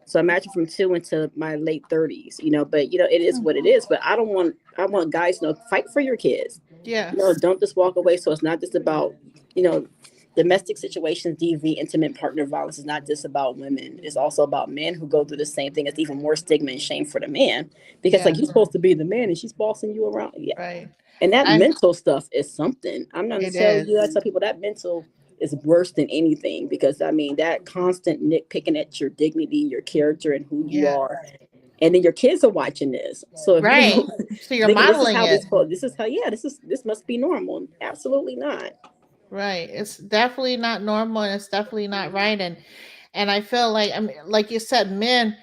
So imagine from two into my late 30s, you know, but you know, it is what it is. But I want guys to know, fight for your kids. You know, Yes. don't just walk away. So it's not just about, you know, domestic situations, DV, intimate partner violence is not just about women. It's also about men who go through the same thing. It's even more stigma and shame for the man because like Yeah. you're supposed to be the man and she's bossing you around. Yeah. Right. And that I. mental stuff is something. I'm not gonna It tell you, I is. tell people that mental is worse than anything because I mean that constant nitpicking at your dignity, your character, and who you Yeah. are. And then your kids are watching this. So if you Right. don't So you're thinking this is modeling how it. this is how this must be normal. Absolutely not. Right. It's definitely not normal and it's definitely not right. And I feel like, I mean, like you said, men,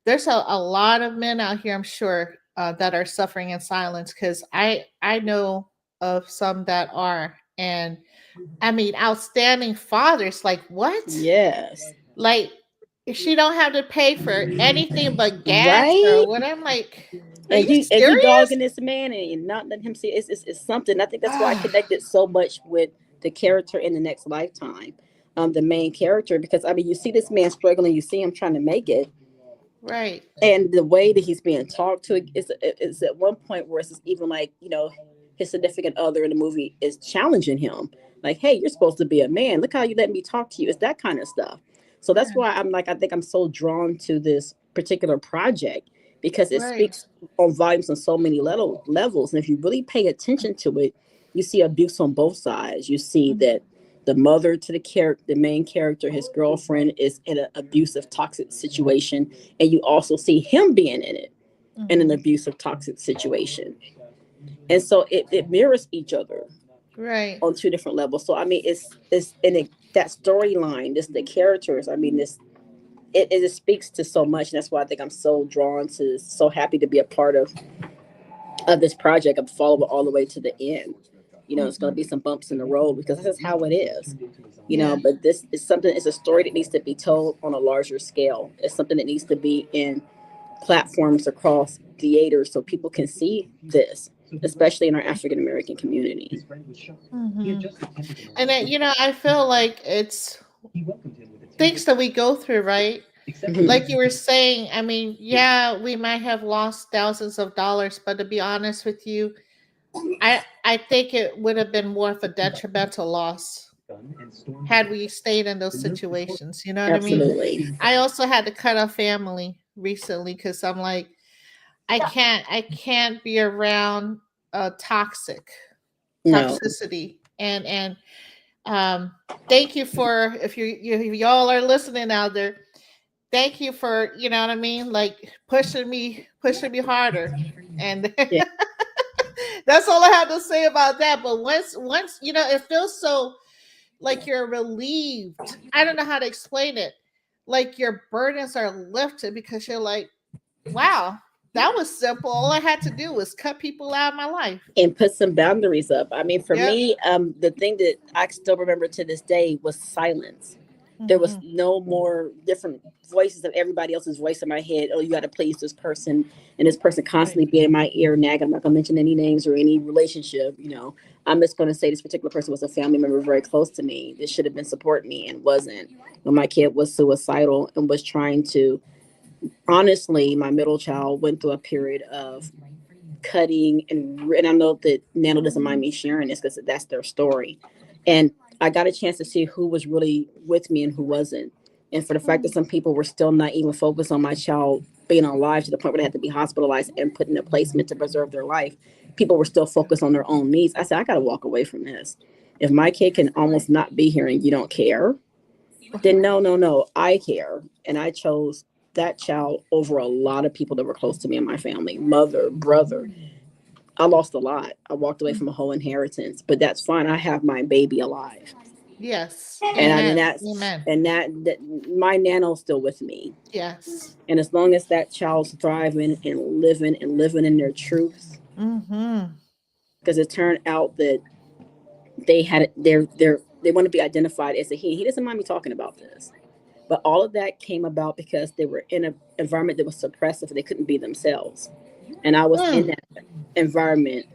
there's a lot of men out here, I'm sure, that are suffering in silence because I know of some that are. And I mean, outstanding fathers, like what? Yes. Like, if she don't have to pay for anything but gas or Right? what, I'm like, are And you you serious? dogging this man and not letting him see it's something. I think that's why I connected so much with the character in the next lifetime, the main character, because I mean you see this man struggling, you see him trying to make it, Right. and the way that he's being talked to is at one point where it's even like you know his significant other in the movie is challenging him like hey you're supposed to be a man, look how you let me talk to you, it's that kind of stuff. So that's Yeah. why I'm like I think I'm so drawn to this particular project because it Right. speaks on volumes on so many levels, and if you really pay attention to it you see abuse on both sides. You see Mhm. that the mother to the main character, his girlfriend, is in an abusive, toxic situation, and you also see him being in it in an Mhm. abusive, toxic situation, and so it mirrors each other Right. on two different levels. So I mean, it's and that storyline, this the characters. I mean, this it just speaks to so much, and that's why I think I'm so drawn to, so happy to be a part of this project. I'm following all the way to the end. You know, it's going to Mhm. be some bumps in the road because this is how it is. You know, Yeah. but this is something. It's a story that needs to be told on a larger scale. It's something that needs to be in platforms across theaters so people can see this, especially in our African American community. Mhm. And then, I feel like it's things that we go through, right? Like you Mhm. were saying, I mean, yeah, we might have lost thousands of dollars, but to be honest with you, I think it would have been more of a detrimental loss had we stayed in those situations. You know what I mean? Absolutely. I also had to cut off family recently because I'm like, I can't be around toxic No. toxicity and um thank you for if y'all are listening out there, thank you for, you know what I mean, like pushing me harder. And Yeah. that's all I have to say about that. But once it feels so like you're relieved. I don't know how to explain it. Like your burdens are lifted because you're like, wow, that was simple. All I had to do was cut people out of my life. And put some boundaries up. I mean, for Yep. me, the thing that I still remember to this day was silence. There was Hmm. no more different voices of everybody else's voice in my head. Oh, you got to please this person, and this person Right. constantly being in my ear nagging. I'm not gonna mention any names or any relationship. You know, I'm just gonna say this particular person was a family member very close to me. That should have been supporting me and wasn't. When my kid was suicidal and was trying to, honestly, my middle child went through a period of cutting and I know that Nano doesn't mind me sharing this because that's their story. And I got a chance to see who was really with me and who wasn't. And for the fact that Mm. some people were still not even focused on my child being alive to the point where they had to be hospitalized and put in a placement to preserve their life, people were still focused on their own needs. I said, I got to walk away from this. If my kid can almost not be here and you don't care, then no, no, no, I care. And I chose that child over a lot of people that were close to me in my family, mother, brother. I lost a lot. I walked away from a whole inheritance, but that's fine. I have my baby alive, Yes. and I mean Amen. that's Amen. and that my nano's still with me. Yes. And as long as that child's thriving and living in their truth, Mm-hmm. because it turned out that they want to be identified as a he. He doesn't mind me talking about this. But all of that came about because they were in an environment that was suppressive. They couldn't be themselves. And I was in Mm, that environment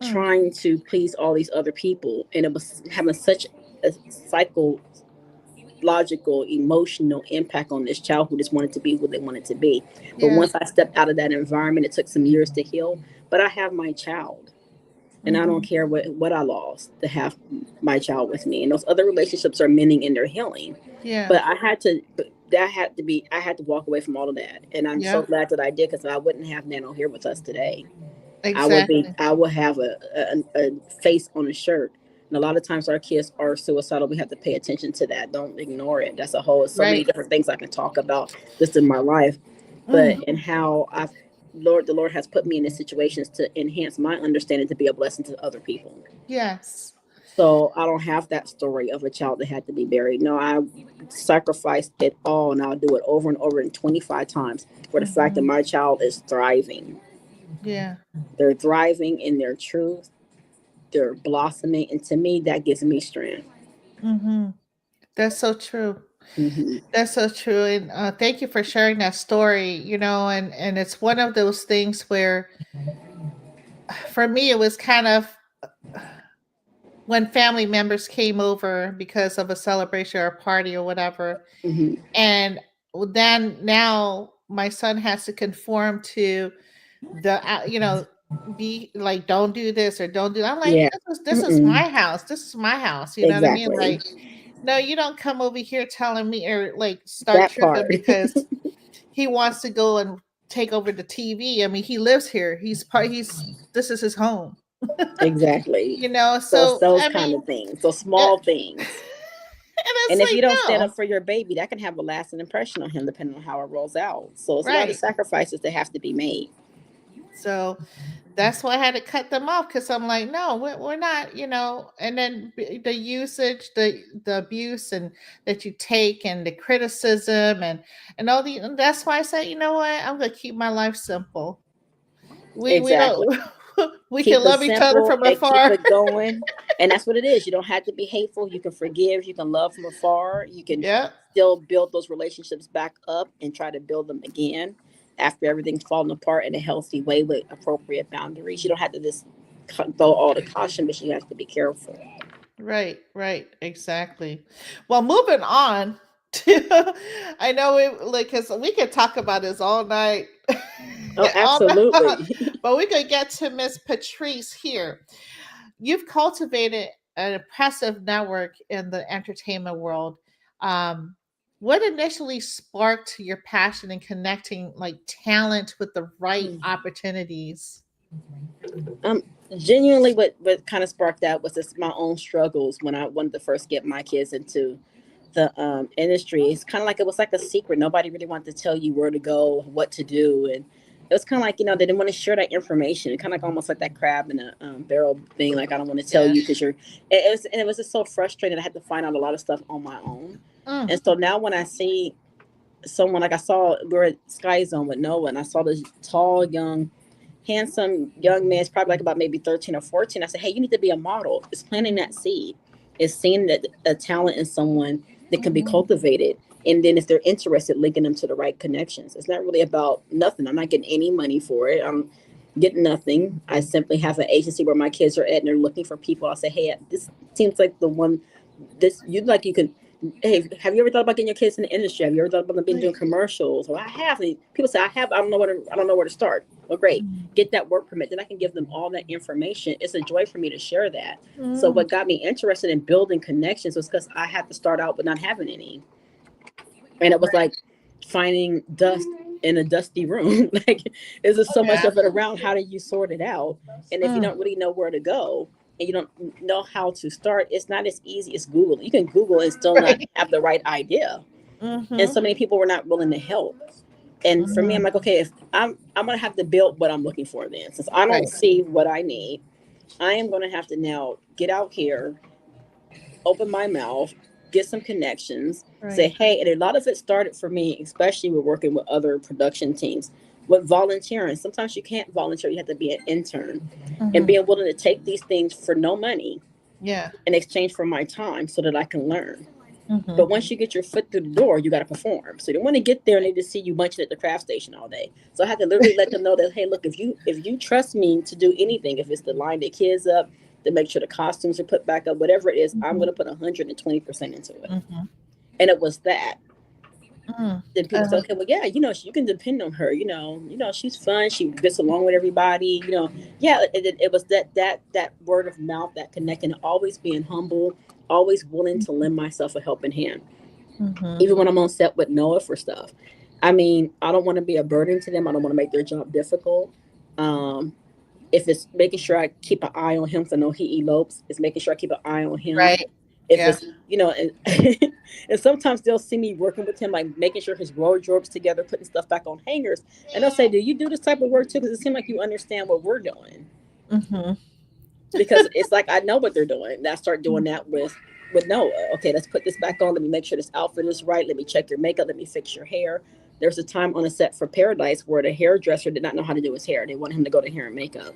mm, trying to please all these other people. And it was having such a psychological, emotional impact on this child who just wanted to be who they wanted to be. But yeah. once I stepped out of that environment, it took some years to heal. But I have my child. And I don't Mm-hmm. care what I lost to have my child with me. And those other relationships are mending and they're healing. Yeah. But I had to walk away from all of that. And I'm so Yep. glad that I did, because I wouldn't have Nano here with us today. Exactly. I would have a face on a shirt. And a lot of times our kids are suicidal. We have to pay attention to that. Don't ignore it. That's a whole, so many Right. different things I can talk about just in my life. But Mm, and how the Lord has put me in these situations to enhance my understanding, to be a blessing to other people. yes. So I don't have that story of a child that had to be buried. No, I sacrificed it all, and I'll do it over and over and 25 times for the fact that Mm-hmm. my child is thriving. Yeah. They're thriving in their truth. They're blossoming, and to me, that gives me strength. Mm-hmm. That's so true. Hmm. That's so true. And thank you for sharing that story. And it's one of those things where, for me, it was kind of when family members came over because of a celebration or a party or whatever. Hmm. And then now my son has to conform to be like, don't do this or don't do that. I'm like, Yeah. this is Mm-mm. my house. This is my house. You know what I mean? Exactly. Like, no, you don't come over here telling me or like start That tripping part. because he wants to go and take over the TV. I mean, he lives here. This is his home. Exactly. So it's So those I kind mean, of things, those and small things. it's And if you like, don't stand up no. for your baby, that can have a lasting impression on him, depending on how it rolls out. So it's a lot of Right. sacrifices that have to be made. So that's why I had to cut them off, because I'm like, no, we're not, And then the usage, the abuse, and that you take, and the criticism, and and that's why I said, you know what, I'm gonna keep my life simple. We Exactly. don't we can Keep it love each other simple from and keep afar. it going. And that's what it is. You don't have to be hateful. You can forgive. You can love from afar. You can Yeah. still build those relationships back up and try to build them again after everything's fallen apart in a healthy way with appropriate boundaries. You don't have to just throw all the caution, but you have to be careful. Right, right, exactly. Well, moving on to, I know we like, because we could talk about this all night, Oh, all night, absolutely. but we could get to Miss Patrice here. You've cultivated an impressive network in the entertainment world. Um, what initially sparked your passion in connecting like talent with the right opportunities? um, Genuinely, what kind of sparked that was just my own struggles when I wanted to first get my kids into the industry. It's kind of like it was like a secret. Nobody really wanted to tell you where to go, what to do, and it was kind of like, they didn't want to share that information. It kind of like almost like that crab in a barrel thing. Like, I don't want to tell Yeah. you because you're. It was just so frustrating. I had to find out a lot of stuff on my own, Mm, and so now when I see someone, like I saw, we were at Sky Zone with Noah, and I saw this tall, young, handsome young man. It's probably like about maybe 13 or 14. I said, hey, you need to be a model. It's planting that seed. It's seeing that a talent in someone that can be mhm. cultivated. And then if they're interested, linking them to the right connections. It's not really about nothing. I'm not getting any money for it. I'm getting nothing. I simply have an agency where my kids are at, and they're looking for people. I'll say, hey, this seems like the one. You can. Hey, have you ever thought about getting your kids in the industry? Have you ever thought about being doing Right. commercials? Well, I have. And people say I have. I don't know where to start. Well, great. Mm, Get that work permit. Then I can give them all that information. It's a joy for me to share that. So mm, what got me interested in building connections was because I had to start out with not having any, and it was right. like finding dust in a dusty room. Like, there's just so much Yeah. of it around. How do you sort it out? And if you Mm, don't really know where to go, and you don't know how to start, it's not as easy as Google. You can Google and still not right. have the right idea. And Mm-hmm. so many people were not willing to help. And for me, I'm Mm-hmm. like, okay, if I'm gonna have to build what I'm looking for then. Since I don't Right. see what I need, I am gonna have to now get out here, open my mouth, get some connections, say, Right. hey, and a lot of it started for me, especially with working with other production teams, with volunteering. Sometimes you can't volunteer, you have to be an intern. And Mm-hmm. being willing to take these things for no money Yeah. in exchange for my time so that I can learn. But once you get your foot through the door, you got to perform. So you don't want to get there and they just see you munching at the craft station all day. So I had to literally let them know that, hey, look, if you trust me to do anything, if it's to line the kids up, to make sure the costumes are put back up, whatever it is, I'm going to put 120% into it. And it was that. Then people say, okay, well, yeah, you can depend on her. She's fun. She gets along with everybody. Yeah, it was that word of mouth, that connecting, always being humble, always willing to lend myself a helping hand. Even when I'm on set with Noah for stuff. I mean, I don't want to be a burden to them. I don't want to make their job difficult. If it's making sure I keep an eye on him, because I know he elopes, it's making sure I keep an eye on him. Right. If it's, and, and sometimes they'll see me working with him, like making sure his wardrobe's together, putting stuff back on hangers. And they'll say, do you do this type of work too? Because it seems like you understand what we're doing. Because it's like, I know what they're doing. And I start doing that with Noah. Okay, let's put this back on. Let me make sure this outfit is right. Let me check your makeup. Let me fix your hair. There's a time on a set for Paradise where the hairdresser did not know how to do his hair. They wanted him to go to hair and makeup.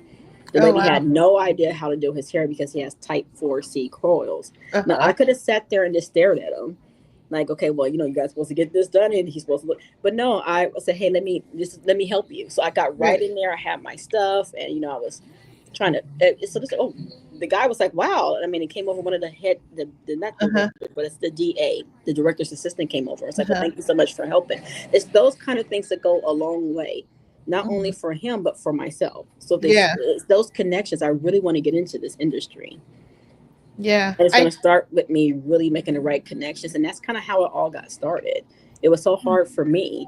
The lady had no idea how to do his hair because he has type 4C coils. Now, I could have sat there and just stared at him. Like, okay, well, you guys supposed to get this done and he's supposed to look. But no, I said, hey, let me help you. So I got right in there. I had my stuff and, I was trying to. So this, the guy was like, wow. I mean, it came over one of the head, not the director, but it's the DA, the director's assistant came over. It's like, well, thank you so much for helping. It's those kind of things that go a long way. Not only for him, but for myself. So it's those connections. I really want to get into this industry. Yeah. And it's going to start with me really making the right connections. And that's kind of how it all got started. It was so hard for me.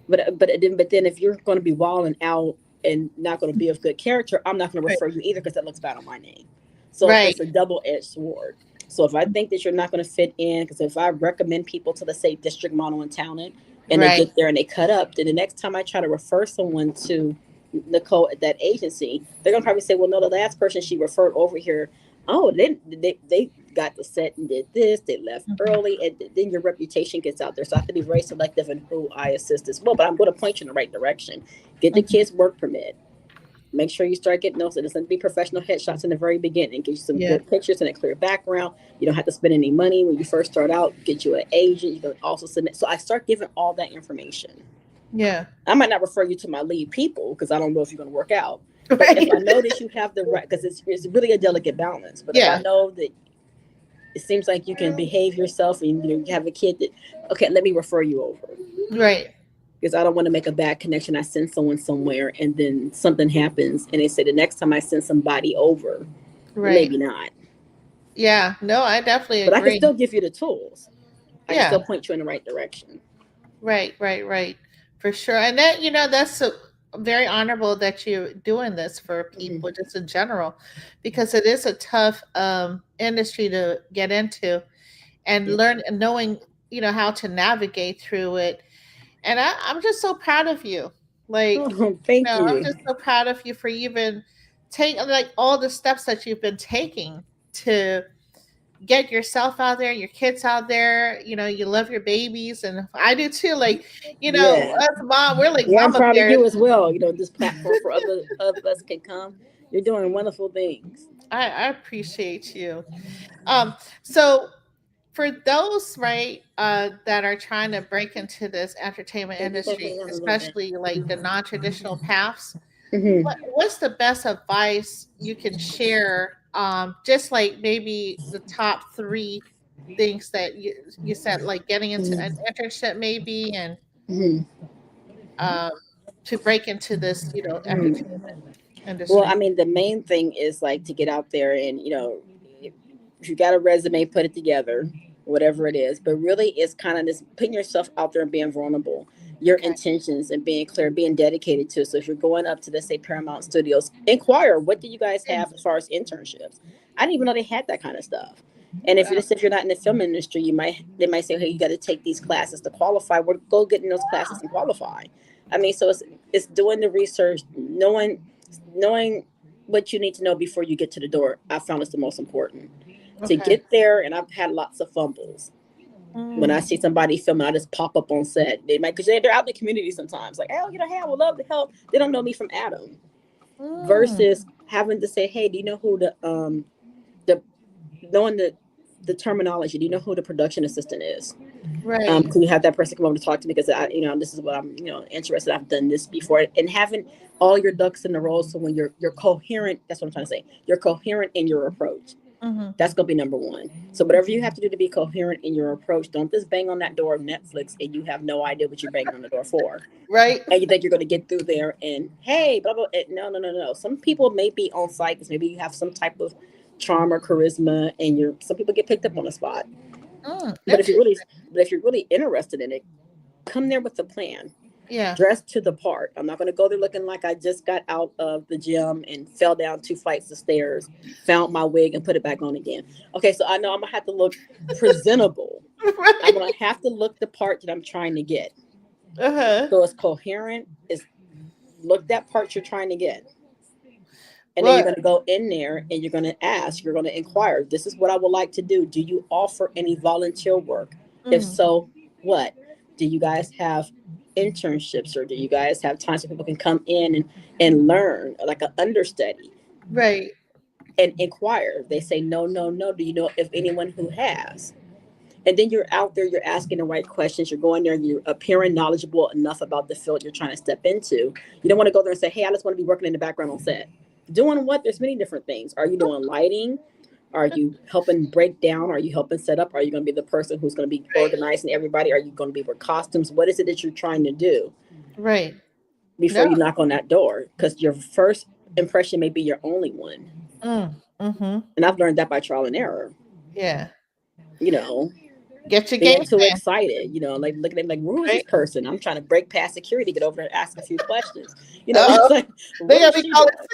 But then if you're going to be wilding out and not going to be of good character, I'm not going to refer you either because that looks bad on my name. So it's a double-edged sword. So if I think that you're not going to fit in, because if I recommend people to, let's say, district model and talent, and they get there and they cut up, then the next time I try to refer someone to Nicole at that agency, they're going to probably say, well, no, the last person she referred over here, they got the set and did this, they left early, and then your reputation gets out there. So I have to be very selective in who I assist as well, but I'm going to point you in the right direction. Get the kids' work permit. Make sure you start getting those. It doesn't be professional headshots in the very beginning. Get you some good pictures and a clear background. You don't have to spend any money when you first start out. Get you an agent. You can also submit. So I start giving all that information. Yeah. I might not refer you to my lead people because I don't know if you're going to work out. But if I know that you have the right, because it's really a delicate balance. But if I know that it seems like you can behave yourself and you have a kid that, okay, let me refer you over. Right. Because I don't want to make a bad connection. I send someone somewhere and then something happens and they say the next time I send somebody over, maybe not. Yeah, no, I definitely agree. But I can still give you the tools. I can still point you in the right direction. Right. For sure. And that, that's very honorable that you're doing this for people just in general, because it is a tough industry to get into and learn and knowing, how to navigate through it. And I'm just so proud of you. Like, thank you. I'm just so proud of you for even taking all the steps that you've been taking to get yourself out there, your kids out there. You love your babies, and I do too. Like, as a mom, we're like, I'm proud of you as well. This platform for other of us can come. You're doing wonderful things. I appreciate you. So for those that are trying to break into this entertainment industry, especially like the non-traditional paths, what's the best advice you can share? Just like maybe the top 3 things that you said, like getting into an internship maybe, and to break into this entertainment industry. Well, I mean, the main thing is like to get out there and if you got a resume, put it together, whatever it is. But really, it's kind of just putting yourself out there and being vulnerable, your intentions and being clear, being dedicated to it. So if you're going up to, let's say, Paramount Studios, inquire, what do you guys have as far as internships? I didn't even know they had that kind of stuff. And if you're not in the film industry, they might say, hey, you got to take these classes to qualify. Well, go get in those classes and qualify. I mean, so it's doing the research, knowing what you need to know before you get to the door. I found it's the most important. To get there, and I've had lots of fumbles. When I see somebody filming, I just pop up on set. They might, because they're out in the community sometimes. Like, oh, hey, I would love to help. They don't know me from Adam. Versus having to say, hey, do you know who knowing the the terminology. Do you know who the production assistant is? Right. Can you have that person come over to talk to me, because this is what I'm, interested. I've done this before, and having all your ducks in a row. So when you're coherent, that's what I'm trying to say. You're coherent in your approach. Mm-hmm. That's gonna be number one. So whatever you have to do to be coherent in your approach, don't just bang on that door of Netflix and you have no idea what you're banging on the door for, Right. and you think you're gonna get through there and hey, blah blah. No, no, no, no. Some people may be on site because maybe you have some type of charm or charisma, and some people get picked up on the spot. But if you're Interesting. really, but if you're really interested in it, come there with a plan. Yeah. Dress to the part. I'm not going to go there looking like I just got out of the gym and fell down 2 flights of stairs, found my wig and put it back on again. Okay, so I know I'm going to have to look presentable. I'm Right. going to have to look the part that I'm trying to get. Uh-huh. So it's coherent. It's look that part you're trying to get. And then you're Well, going to go in there and you're going to ask, you're going to inquire, this is what I would like to do. Do you offer any volunteer work? If mm, so, what? Do you guys have internships, or do you guys have times where people can come in and learn, like an understudy, right. and inquire? They say, no, no, no. Do you know if anyone who has? And then you're out there, you're asking the right questions, you're going there, you're appearing knowledgeable enough about the field you're trying to step into. You don't want to go there and say, hey, I just want to be working in the background on set. Doing what? There's many different things. Are you doing lighting? Are you helping break down? Are you helping set up? Are you going to be the person who's going to be Right. organizing everybody? Are you going to be with costumes? What is it that you're trying to do Right. before No. you knock on that door? Because your first impression may be your only one. Mm-hmm. And I've learned that by trial and error. Yeah. You know, Get your game being too plan. excited, like looking at me like, who is this Right. person? I'm trying to break past security, get over there and ask a few questions. It's Uh-oh. like, They what gotta is be she calling doing?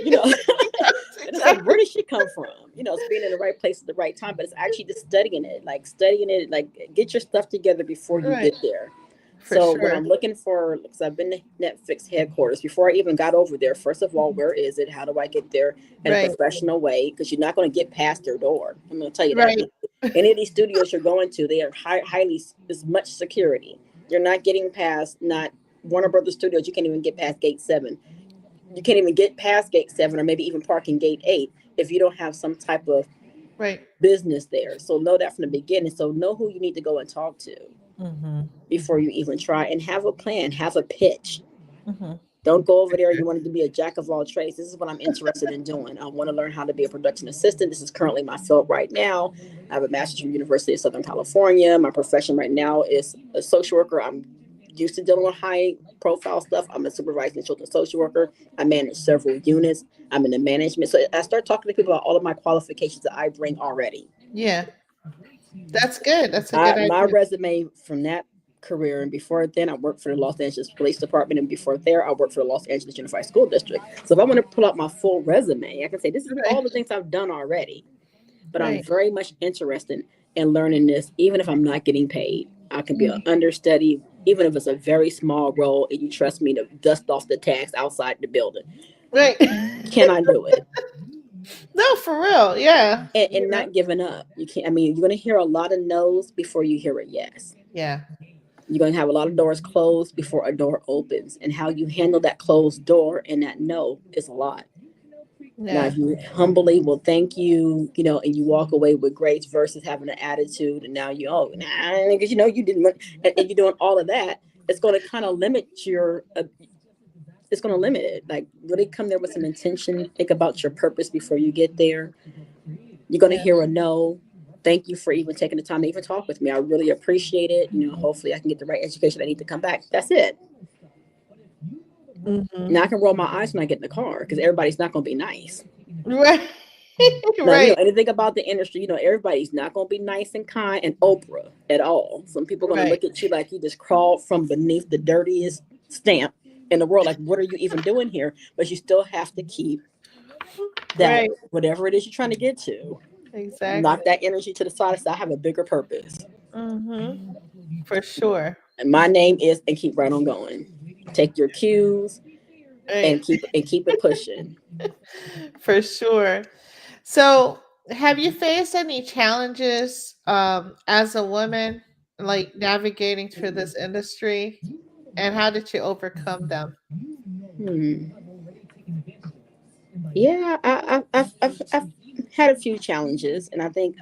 You security. know, Yes, and it's like, exactly. where did she come from? It's being in the right place at the right time, but it's actually just studying it, like get your stuff together before you Right. get there. For So when sure. I'm looking for, because I've been to Netflix headquarters, before I even got over there, first of all, where is it? How do I get there in a Right. professional way? Because you're not going to get past their door. I'm going to tell you that. Right. Any of these studios you're going to, they are highly, as much security. You're not getting past, not Warner Brothers Studios, you can't even get past gate 7. You can't even get past gate 7, or maybe even parking gate 8, if you don't have some type of Right. business there. So know that from the beginning. So know who you need to go and talk to Mm-hmm. before you even try, and have a plan, have a pitch. Mm-hmm. Don't go over there. You want to be a jack of all trades. This is what I'm interested in doing. I want to learn how to be a production assistant. This is currently my field right now. I have a master's from University of Southern California. My profession right now is a social worker. I'm used to dealing with high profile stuff. I'm a supervising children's social worker. I manage several units. I'm in the management. So I start talking to people about all of my qualifications that I bring already. Yeah. That's good. That's a good My idea. resume from that career, and before then I worked for the Los Angeles Police Department, and before there I worked for the Los Angeles Unified School District. So if I want to pull out my full resume, I can say this is Right. all the things I've done already. But I'm Right. very much interested in learning this, even if I'm not getting paid. I can be Mm. an understudy, even if it's a very small role, and you trust me to dust off the tags outside the building. Right. Can I do it? No, for real. Yeah. And not giving up. You can't. I mean, you're going to hear a lot of no's before you hear a yes. Yeah. You're going to have a lot of doors closed before a door opens. And how you handle that closed door and that no is a lot. Now, Yeah. if you humbly will thank you, and you walk away with grace versus having an attitude, and now because you didn't, and you're doing all of that, it's going to kind of limit it's going to limit it. Like, really come there with some intention. Think about your purpose before you get there. You're going to Yeah. hear a no. Thank you for even taking the time to even talk with me. I really appreciate it. Hopefully I can get the right education I need to come back. That's it. Mm-hmm. Now I can roll my eyes when I get in the car, because everybody's not going to be nice. Right. Now, Right. anything about the industry, everybody's not going to be nice and kind and Oprah at all. Some people are going to Right. look at you like you just crawled from beneath the dirtiest stamp in the world. Like, what are you even doing here? But you still have to keep that, Right. whatever it is you're trying to get to, Exactly. knock that energy to the side and say, I have a bigger purpose. Mm-hmm. For sure. And my name is, and keep right on going. Take your cues Right. and keep it pushing. For sure. So, have you faced any challenges as a woman, like navigating through this industry, and how did you overcome them? Hmm. Yeah, had a few challenges, and I think,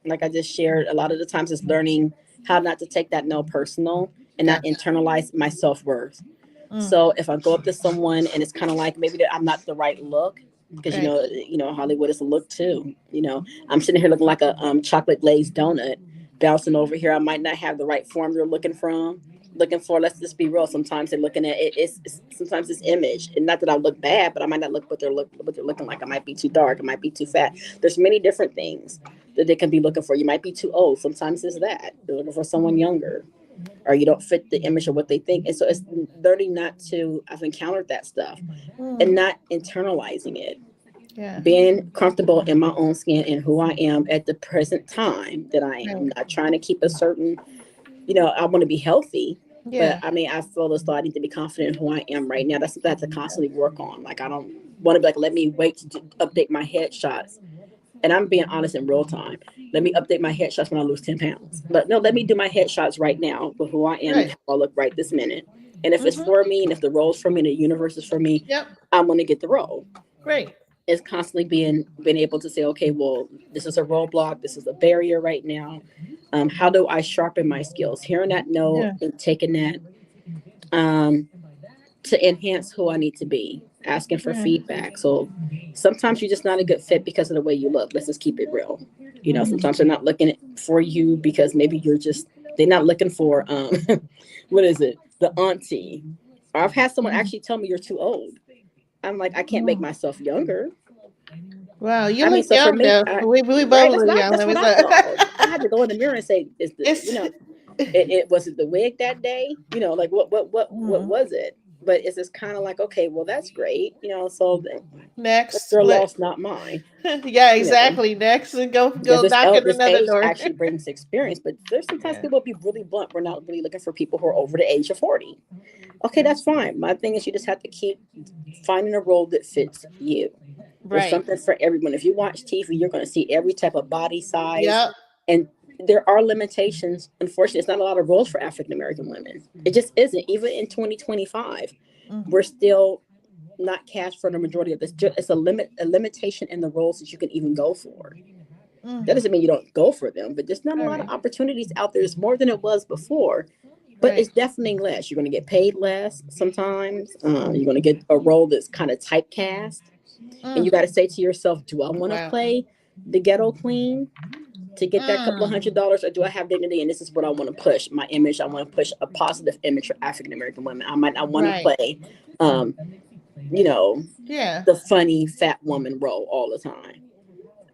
like I just shared, a lot of the times it's learning how not to take that no personal and not Gotcha. internalize my self-worth. Mm, So if I go up to someone and it's kind of like maybe that I'm not the right look, because right. Hollywood is a look too. I'm sitting here looking like a chocolate glazed donut, bouncing over here. I might not have the right form they're looking for. Let's just be real. Sometimes they're looking at it. Sometimes it's image, and not that I look bad, but I might not look what they're looking like. I might be too dark. I might be too fat. There's many different things that they can be looking for. You might be too old. Sometimes it's that they're looking for someone younger, or you don't fit the image of what they think. And so it's learning not to. I've encountered that stuff and Mm, not internalizing it, yeah. being comfortable in my own skin and who I am at the present time that I am. Right. Not trying to keep a certain, I want to be healthy, but Yeah. I mean, I feel as though I need to be confident in who I am right now. That's something I have to constantly work on. Like, I don't want to be like, let me wait to update my headshots. And I'm being honest in real time. Let me update my headshots when I lose 10 pounds. But no, let me do my headshots right now with who I am and Right. how I look right this minute. And if it's Mm-hmm. for me and if the role's for me and the universe is for me, Yep. I'm going to get the role. Great. It's constantly being able to say, okay, well, this is a roadblock, this is a barrier right now. How do I sharpen my skills? Hearing that no Yeah. and taking that, um, to enhance who I need to be, asking for Yeah. feedback. So sometimes you're just not a good fit because of the way you look. Let's just keep it real. Mm-hmm. Sometimes they're not looking for you because maybe they're not looking for what is it? The auntie. Or I've had someone Mm-hmm. actually tell me you're too old. I'm like, I can't make Mm. myself younger. Wow, you I mean, look so for young me, though. We right? both look young. That's Let what me I say. thought. I had to go in the mirror and say, is the It's. it was it the wig that day? Like what Mm. was it? But it's just kind of like, okay, well, that's great. So that's Next, your but loss, not mine. yeah, You know, exactly. Next, and go because go knock at this another age door. actually brings experience. But there's sometimes Yeah. people be really blunt. We're not really looking for people who are over the age of 40. Okay, Yeah. that's fine. My thing is, you just have to keep finding a role that fits you. There's Right. something for everyone. If you watch TV, you're going to see every type of body size, Yep. and there are limitations. Unfortunately, it's not a lot of roles for African American women. It just isn't. Even in 2025, Mm. we're still not cast for the majority of this. It's a limitation in the roles that you can even go for. That Mm. doesn't mean you don't go for them, but there's not a All lot of right. opportunities out there. It's more than it was before, but Right. it's definitely less. You're going to get paid less sometimes. You're going to get a role that's kind of typecast, and you Mm. got to say to yourself, do I want to Wow. play the ghetto queen to get that couple of Mm. $100s, or do I have dignity and this is what I want to push? My image, I want to push a positive image for African American women. I might not want to Right. play, um, you know, Yeah. the funny fat woman role all the time.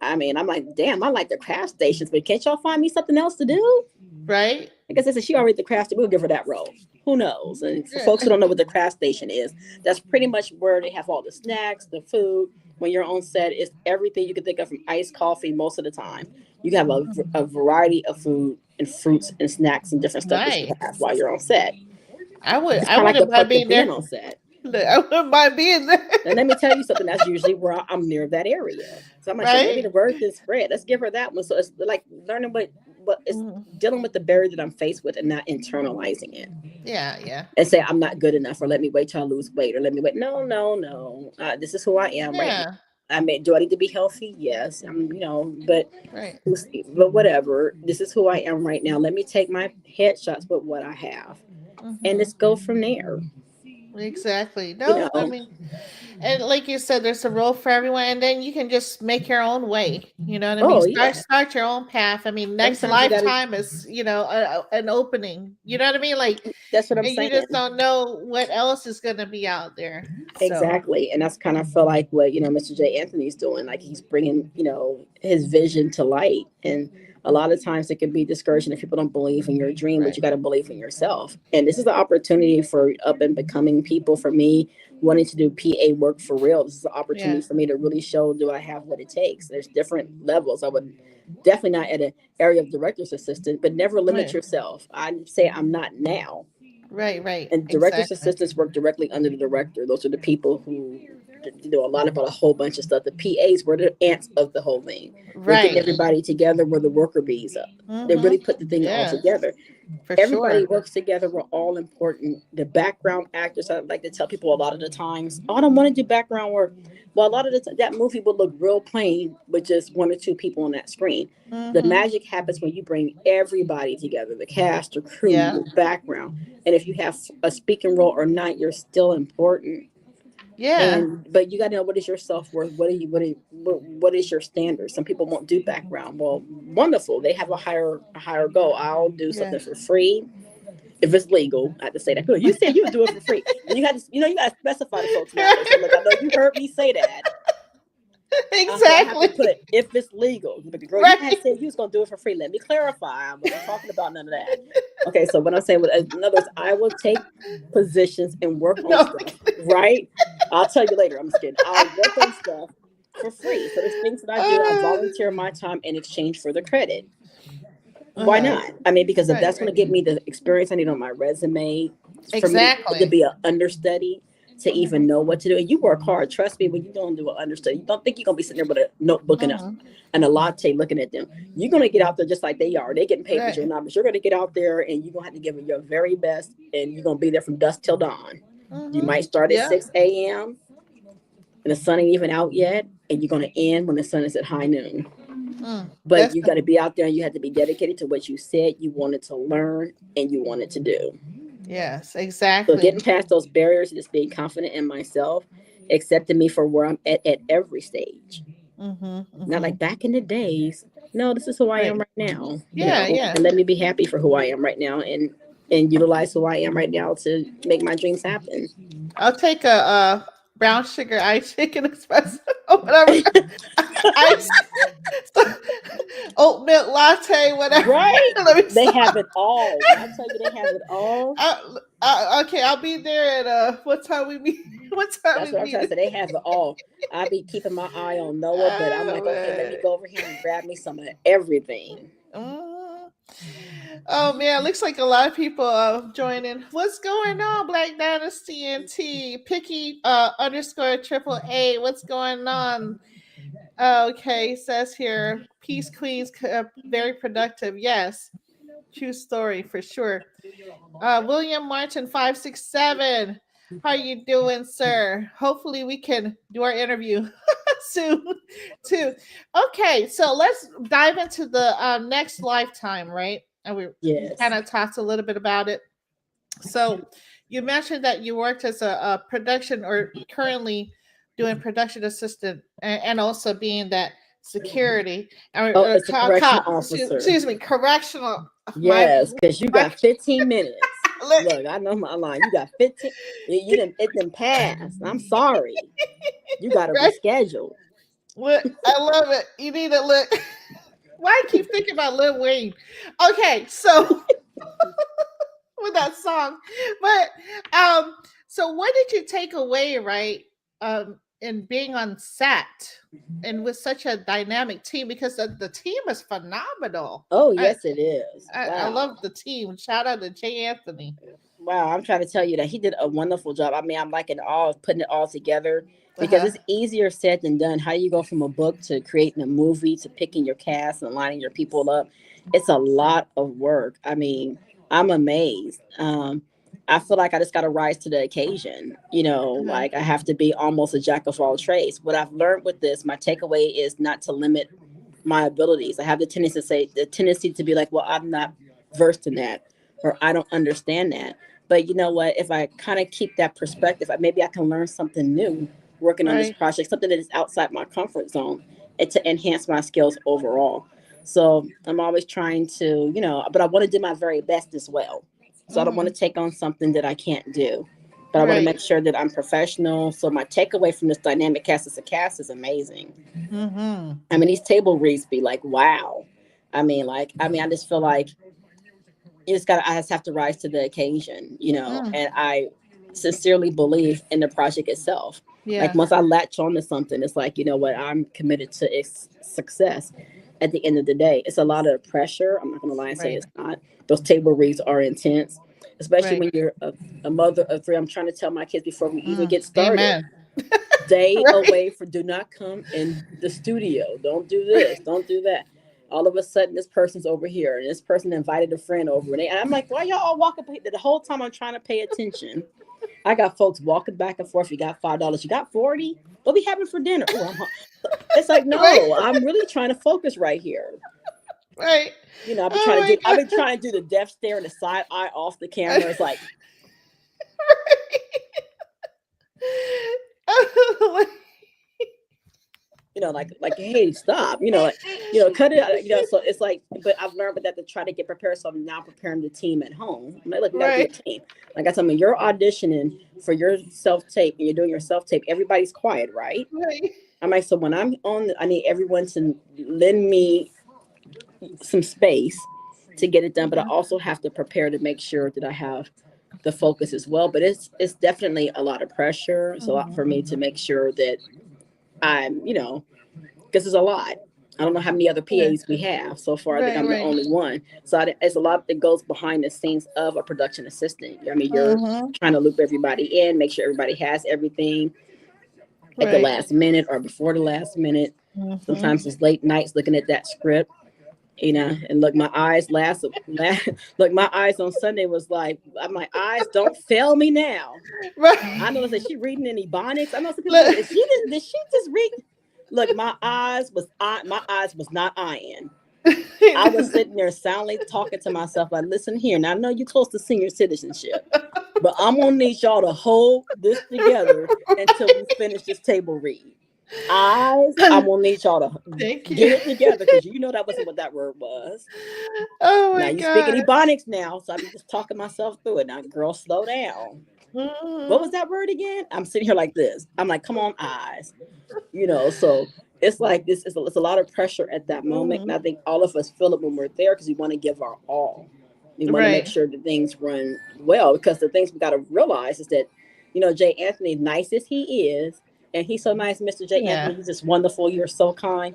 I mean, I'm like, damn, I like the craft stations, but can't y'all find me something else to do? Right. I guess I said she already the craft. We'll give her that role. Who knows? And for folks who Yeah. don't know what the craft station is, that's pretty much where they have all the snacks, the food. When you're on set, it's everything you can think of from iced coffee most of the time. You have a variety of food and fruits and snacks and different stuff that you Nice. have while you're on set. It's I kind of like the wouldn't mind perk of being being there. on set. Look, I wouldn't mind being there. And let me tell you something. That's usually where I'm near that area. So I'm like, so maybe Right. the word is spread. Let's give her that one. So it's like learning what it's Mm. dealing with the barrier that I'm faced with and not internalizing it Yeah. Yeah. and say I'm not good enough, or let me wait till I lose weight, or let me wait. No, no, no. This is who I am right now. Yeah. I mean, do I need to be healthy? Yes. But Right. whatever. This is who I am right now. Let me take my headshots with what I have, and Mm-hmm. let's go from there. Exactly. You No, I know. mean, and like you said, there's a role for everyone, and then you can just make your own way. You know what I mean? Oh Start yeah. start your own path. I mean, next Sometimes you got to. lifetime is an opening. You know what I mean? Like, That's what I'm and you saying. just don't know what else is gonna be out there. So Exactly. And that's kind of feel like what, Mr. J. Anthony's doing. Like he's bringing, his vision to light. And a lot of times it can be discouraging if people don't believe in your dream, but right, you got to believe in yourself. And this is the opportunity for up and becoming people, for me wanting to do PA work for real. This is an opportunity yeah, for me to really show, do I have what it takes? There's different levels. I would definitely not at an area of director's assistant, but never limit right, yourself. I say I'm not now. right, And director's exactly. assistants work directly under the director. Those are the people who a lot about a whole bunch of stuff. The PAs were the ants of the whole thing. They're getting Right. everybody together where the worker bees up. They really put the thing all together. For Everybody sure. works together. We're all important. The background actors, I like to tell people a lot of the times, oh, I don't want to do background work. Well, a lot of the time, that movie would look real plain with just one or two people on that screen. The magic happens when you bring everybody together, the cast, the crew, the background. And if you have a speaking role or not, you're still important. Yeah. But you got to know, what is your self-worth? What is your standard? Some people won't do background. Well, wonderful. They have a higher goal. I'll do something for free. If it's legal, I have to say that. You said you would do it for free. And you got to, you got to specify to folks now. So look, I know you heard me say that. Exactly. I have to put, if it's legal. But girl, you had said you was going to do it for free. Let me clarify. I wasn't talking about none of that. Okay, so what I'm saying, in other words, I will take positions and work on stuff, right? I'll tell you later. I'm just kidding. I'll work on stuff for free. So there's things that I do. I volunteer my time in exchange for the credit. Why not? I mean, because if that's going to give me the experience I need on my resume, for me to be an understudy, to even know what to do. And you work hard. Trust me, when you don't do an understudy, you don't think you're going to be sitting there with a notebook and a latte looking at them. You're going to get out there just like they are. They're getting paid for your numbers. You're going to get out there and you're going to have to give it your very best. And you're going to be there from dusk till dawn. You might start at 6 a.m. and the sun ain't even out yet. And you're going to end when the sun is at high noon. But you got to be out there and you have to be dedicated to what you said you wanted to learn and you wanted to do. Yes, exactly. So getting past those barriers, just being confident in myself, accepting me for where I'm at every stage. Not like back in the days. No, this is who I am right now. And let me be happy for who I am right now and utilize who I am right now to make my dreams happen. I'll take a brown sugar ice chicken espresso or whatever. Ice, oat milk latte, whatever. Right. They have it all. I tell you, they have it all. Okay, I'll be there at what time we meet? What time That's we what meet? I'm trying to say. They have it all. I'll be keeping my eye on Noah, but I'm like, okay, let me go over here and grab me some of everything. Oh man, looks like a lot of people joining. What's going on, Black Dynasty and T? Picky _ triple A. What's going on? Okay, says here, Peace Queens, very productive. Yes, true story for sure. William Martin 567. How you doing, sir? Hopefully we can do our interview soon too. Okay, so let's dive into the next lifetime, right? And we kind of talked a little bit about it. So you mentioned that you worked as a production or currently doing production assistant and also being that security or correctional officer. Excuse me, correctional. Yes, because you got 15 minutes. Look, I know my line. You got 15. It didn't pass. I'm sorry. You got to reschedule. Look, I love it. You need to look. Why I keep thinking about Lil Wayne? Okay, so with that song, but so what did you take away, right? In being on set and with such a dynamic team, because the team is phenomenal. Oh, yes, it is. Wow. I love the team. Shout out to Jay Anthony. Wow, I'm trying to tell you that he did a wonderful job. I mean, I'm liking all of putting it all together because it's easier said than done. How do you go from a book to creating a movie to picking your cast and lining your people up? It's a lot of work. I mean, I'm amazed. I feel like I just got to rise to the occasion. Like I have to be almost a jack of all trades. What I've learned with this, my takeaway is not to limit my abilities. I have the tendency to be like, well, I'm not versed in that, or I don't understand that. But you know what? If I kind of keep that perspective, maybe I can learn something new working on this project, something that is outside my comfort zone, and to enhance my skills overall. So I'm always trying to, but I want to do my very best as well. So I don't want to take on something that I can't do, but I want to make sure that I'm professional. So my takeaway from this dynamic cast as a cast is amazing. I mean, these table reads be like, wow. I just feel like I just have to rise to the occasion, and I sincerely believe in the project itself. Like once I latch on to something, it's like, you know what, I'm committed to its success. At the end of the day, it's a lot of pressure. I'm not going to lie and say it's not. Those table reads are intense, especially when you're a mother of three. I'm trying to tell my kids before we even get started. Stay Right. away from, do not come in the studio. Don't do this. Don't do that. All of a sudden, this person's over here, and this person invited a friend over. And I'm like, why y'all all walking? The whole time I'm trying to pay attention. I got folks walking back and forth. You got $5. You got 40. What we having for dinner? Ooh, it's like, Right. no, I'm really trying to focus right here. Right. You know, Oh my I've God. been trying to do the death stare and the side eye off the camera. It's like, hey, stop. Cut it out. So it's like, but I've learned with that to try to get prepared. So I'm now preparing the team at home. I'm like, look, we got to do a Right. team. Like I told me, you're auditioning for your self tape and you're doing your self tape. Everybody's quiet, right? Right. I'm like, so when I'm on, I need everyone to lend me some space to get it done. But I also have to prepare to make sure that I have the focus as well. But it's definitely a lot of pressure. It's a lot for me to make sure that I'm, because it's a lot. I don't know how many other Yeah. PAs we have so far. I think Right. I'm the Right. only one. So it's a lot that goes behind the scenes of a production assistant. I mean, you're Mm-hmm. trying to loop everybody in, make sure everybody has everything at the Right. last minute or before the last minute. Mm-hmm. Sometimes it's late nights looking at that script, and look, my eyes look, my eyes on Sunday was like, my eyes don't fail me now. I Right. know, is she reading in Ebonics? I know some people say, Look. did she just read? Look, my eyes was not iron. I was sitting there silently talking to myself, like, listen here. Now I know you're close to senior citizenship, but I'm gonna need y'all to hold this together until we finish this table read. Eyes, I'm gonna need y'all to Thank you. get it together because that wasn't what that word was. Oh Now my you speaking God. Ebonics now, so I'm just talking myself through it. Now, girl, slow down. What was Mm-hmm. that word again? I'm sitting here like this. I'm like, come on, eyes. So it's like this is it's a lot of pressure at that moment. And Mm-hmm. I think all of us feel it when we're there because we want to give our all. We want to make Right. sure that things run well because the things we got to realize is that, Jay Anthony, nice as he is, and he's so nice, Mr. Jay Yeah. Anthony, he's just wonderful. You're so kind.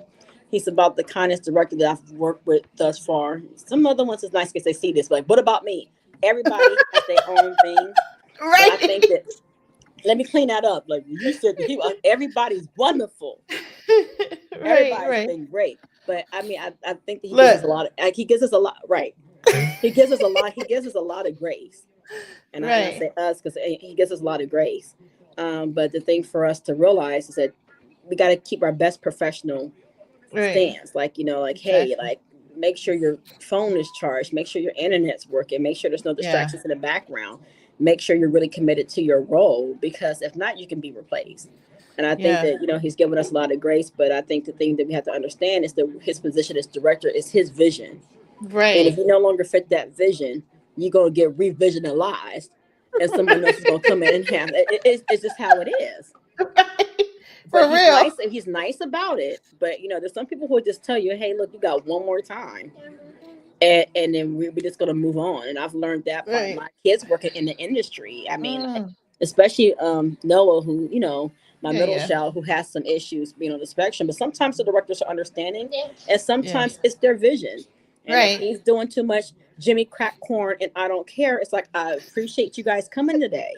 He's about the kindest director that I've worked with thus far. Some other ones is nice because they see this, but like, what about me? Everybody has their own thing. But I think Right. that, let me clean that up. Like you said, everybody's wonderful. Right. Everybody's Right. been great. But I mean, I think that he gives us Look. a lot of, like, he gives us a lot, right? He gives us a lot. He gives us a lot of grace, and I Right. say us because he gives us a lot of grace. But the thing for us to realize is that we got to keep our best professional Right. stance. Like like, hey, Exactly. like, make sure your phone is charged. Make sure your internet's working. Make sure there's no Yeah. distractions in the background. Make sure you're really committed to your role because if not, you can be replaced. And I think Yeah. that he's given us a lot of grace. But I think the thing that we have to understand is that his position as director is his vision. And if Right. you no longer fit that vision, you're gonna get revisionalized, and someone else is gonna come in and have it. It's just how it is. But For real. he's nice about it. But there's some people who will just tell you, hey, look, you got one more time. And then we're just gonna move on. And I've learned that by Right. my kids working in the industry. I mean, Mm. especially Noah, who my Yeah. middle Yeah. child, who has some issues being on the spectrum. But sometimes the directors are understanding, and Yeah. sometimes it's their vision. And if Right. he's doing too much Jimmy crack corn and I don't care, it's like, I appreciate you guys coming today,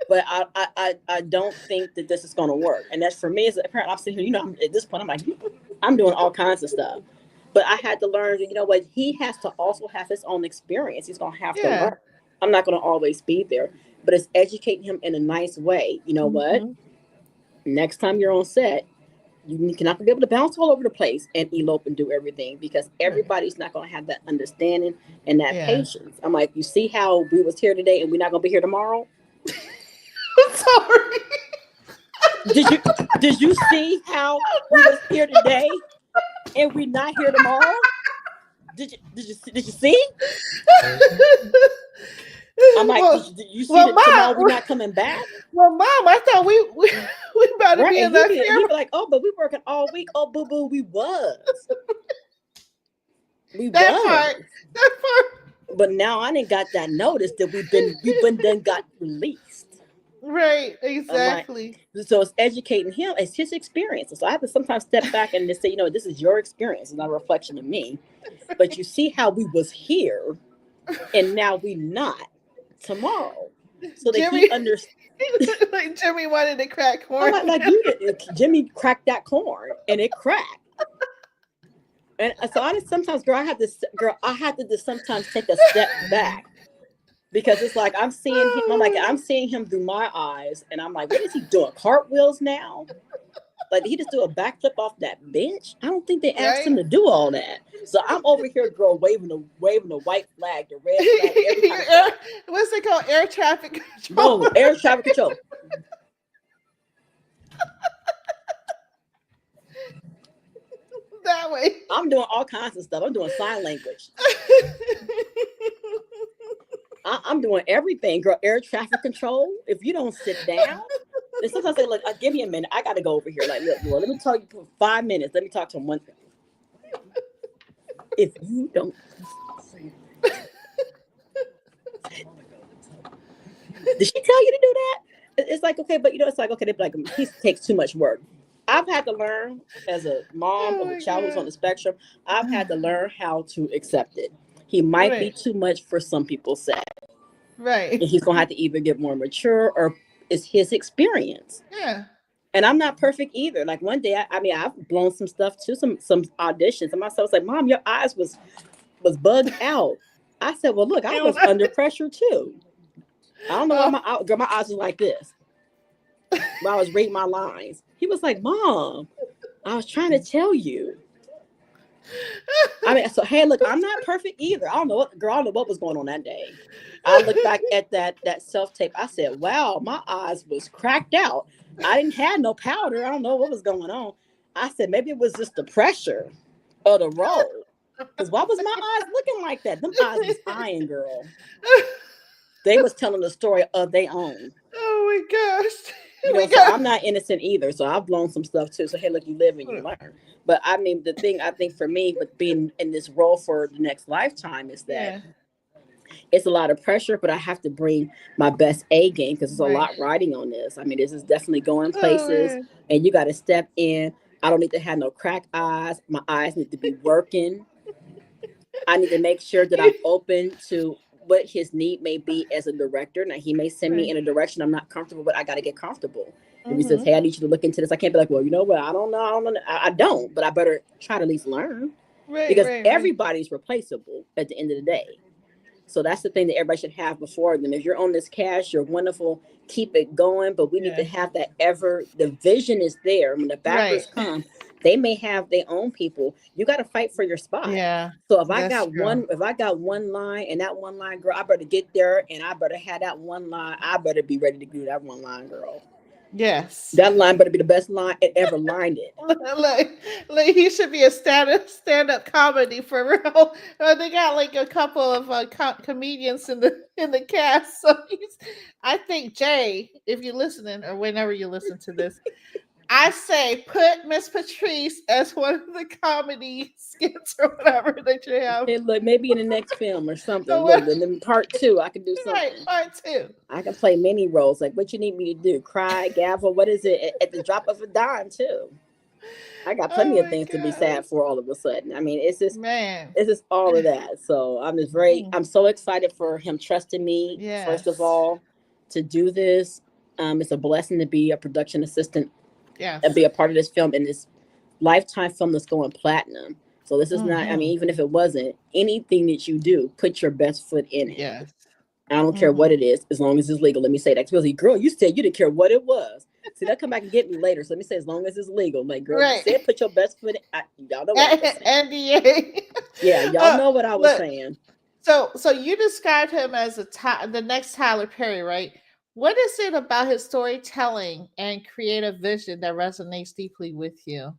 but I don't think that this is going to work. And that's for me as a parent. I'm sitting here, at this point, I'm like, I'm doing all kinds of stuff. But I had to learn, what, he has to also have his own experience. He's going to have to Yeah. learn. I'm not going to always be there, but it's educating him in a nice way. You know what? Mm-hmm. Next time you're on set, you cannot be able to bounce all over the place and elope and do everything because Right. everybody's not going to have that understanding and that Yeah. patience. I'm like, you see how we was here today and we're not going to be here tomorrow? Sorry. Did you see how we was here today and we not here tomorrow? Did you see? I'm like, well, did you see well, that tomorrow mom. we're not coming back? Well, mom. I thought we about to Right? be And in he'd that be camera. like, oh, but we working all week. Oh, boo boo, we was. We That was. part. That part. But now I didn't got that notice that we've been then got released. Right. I'm like, Exactly. so it's educating him. It's his experience. So I have to sometimes step back and just say, this is your experience. It's not a reflection of me. But you see how we was here and now we not tomorrow. So that he Jimmy. understands. Like Jimmy wanted to crack I'm corn. like you did. Jimmy cracked that corn and it cracked. And so I just sometimes, girl, I had to just sometimes take a step back because it's like I'm seeing him. I'm seeing him through my eyes, and I'm like, what is he doing? Cartwheels now? Like, did he just do a backflip off that bench? I don't think they asked him to do all that. So I'm over here, girl, waving the white flag, the red flag, every kind of flag. What's it called? Air traffic control. No, air traffic control. That way. I'm doing all kinds of stuff. I'm doing sign language. I'm doing everything, girl. Air traffic control. If you don't sit down, and sometimes they like, give me a minute. I got to go over here. Like, look, well, let me talk you for 5 minutes. Let me talk to him one thing. If you don't, did she tell you to do that? It's like, okay, but it's like, okay, like he takes too much work. I've had to learn as a mom of a child who's on the spectrum. I've had to learn how to accept it. He might be too much for some people's sake. Right. And he's going to have to either get more mature or it's his experience. Yeah. And I'm not perfect either. Like one day, I've blown some stuff too, some auditions. And my son was like, Mom, your eyes was bugged out. I said, well, look, I was under pressure too. I don't know why my eyes was like this while I was reading my lines. He was like, Mom, I was trying to tell you. So hey, look, I'm not perfect either. I don't know what was going on that day. I look back at that self-tape. I said, wow, my eyes was cracked out. I didn't have no powder. I don't know what was going on. I said, maybe it was just the pressure of the role. Because why was my eyes looking like that? Them eyes was eyeing, girl. They was telling the story of their own. Oh my gosh. So I'm not innocent either. So I've blown some stuff too. So hey, look, you live and you learn. But I mean, the thing I think for me with being in this role for the next lifetime is that it's a lot of pressure, but I have to bring my best A game because there's a lot riding on this. I mean, this is definitely going places and you got to step in. I don't need to have no crack eyes. My eyes need to be working. I need to make sure that I'm open to what his need may be as a director. Now, he may send me in a direction I'm not comfortable with. I got to get comfortable. If he says, hey, I need you to look into this, I can't be like, well, you know what? I don't know. I don't, but I better try to at least learn. Because everybody's replaceable at the end of the day. So that's the thing that everybody should have before them. If you're on this cast, you're wonderful. Keep it going. But we need to have that the vision is there. When the backers come, they may have their own people. You got to fight for your spot. Yeah. So if I got one line and that one line, girl, I better get there and I better have that one line. I better be ready to do that one line, girl. Yes. That line better be the best line it ever lined it. like he should be a stand-up comedy for real. They got like a couple of comedians in the cast. So I think Jay, if you're listening or whenever you listen to this, I say put Miss Patrice as one of the comedy skits or whatever that you have. Hey, look, maybe in the next film or something. Look, and then part 2, I can do something. Right, part 2. I can play many roles. Like, what you need me to do? Cry, gavel, what is it? At the drop of a dime, too. I got plenty of things to be sad for all of a sudden. I mean, it's just all of that. So I'm just I'm so excited for him trusting me, first of all, to do this. It's a blessing to be a production assistant. And be a part of this film and this lifetime film that's going platinum. So this is not, I mean, even if it wasn't, anything that you do, put your best foot in it. Yes. I don't care what it is, as long as it's legal. Let me say that. Because, girl, you said you didn't care what it was. See, they'll come back and get me later. So let me say, as long as it's legal. Like, girl, you said put your best foot in. Y'all know what I was saying. NDA. Yeah, y'all know what I was saying. So you described him as the next Tyler Perry, right? What is it about his storytelling and creative vision that resonates deeply with you?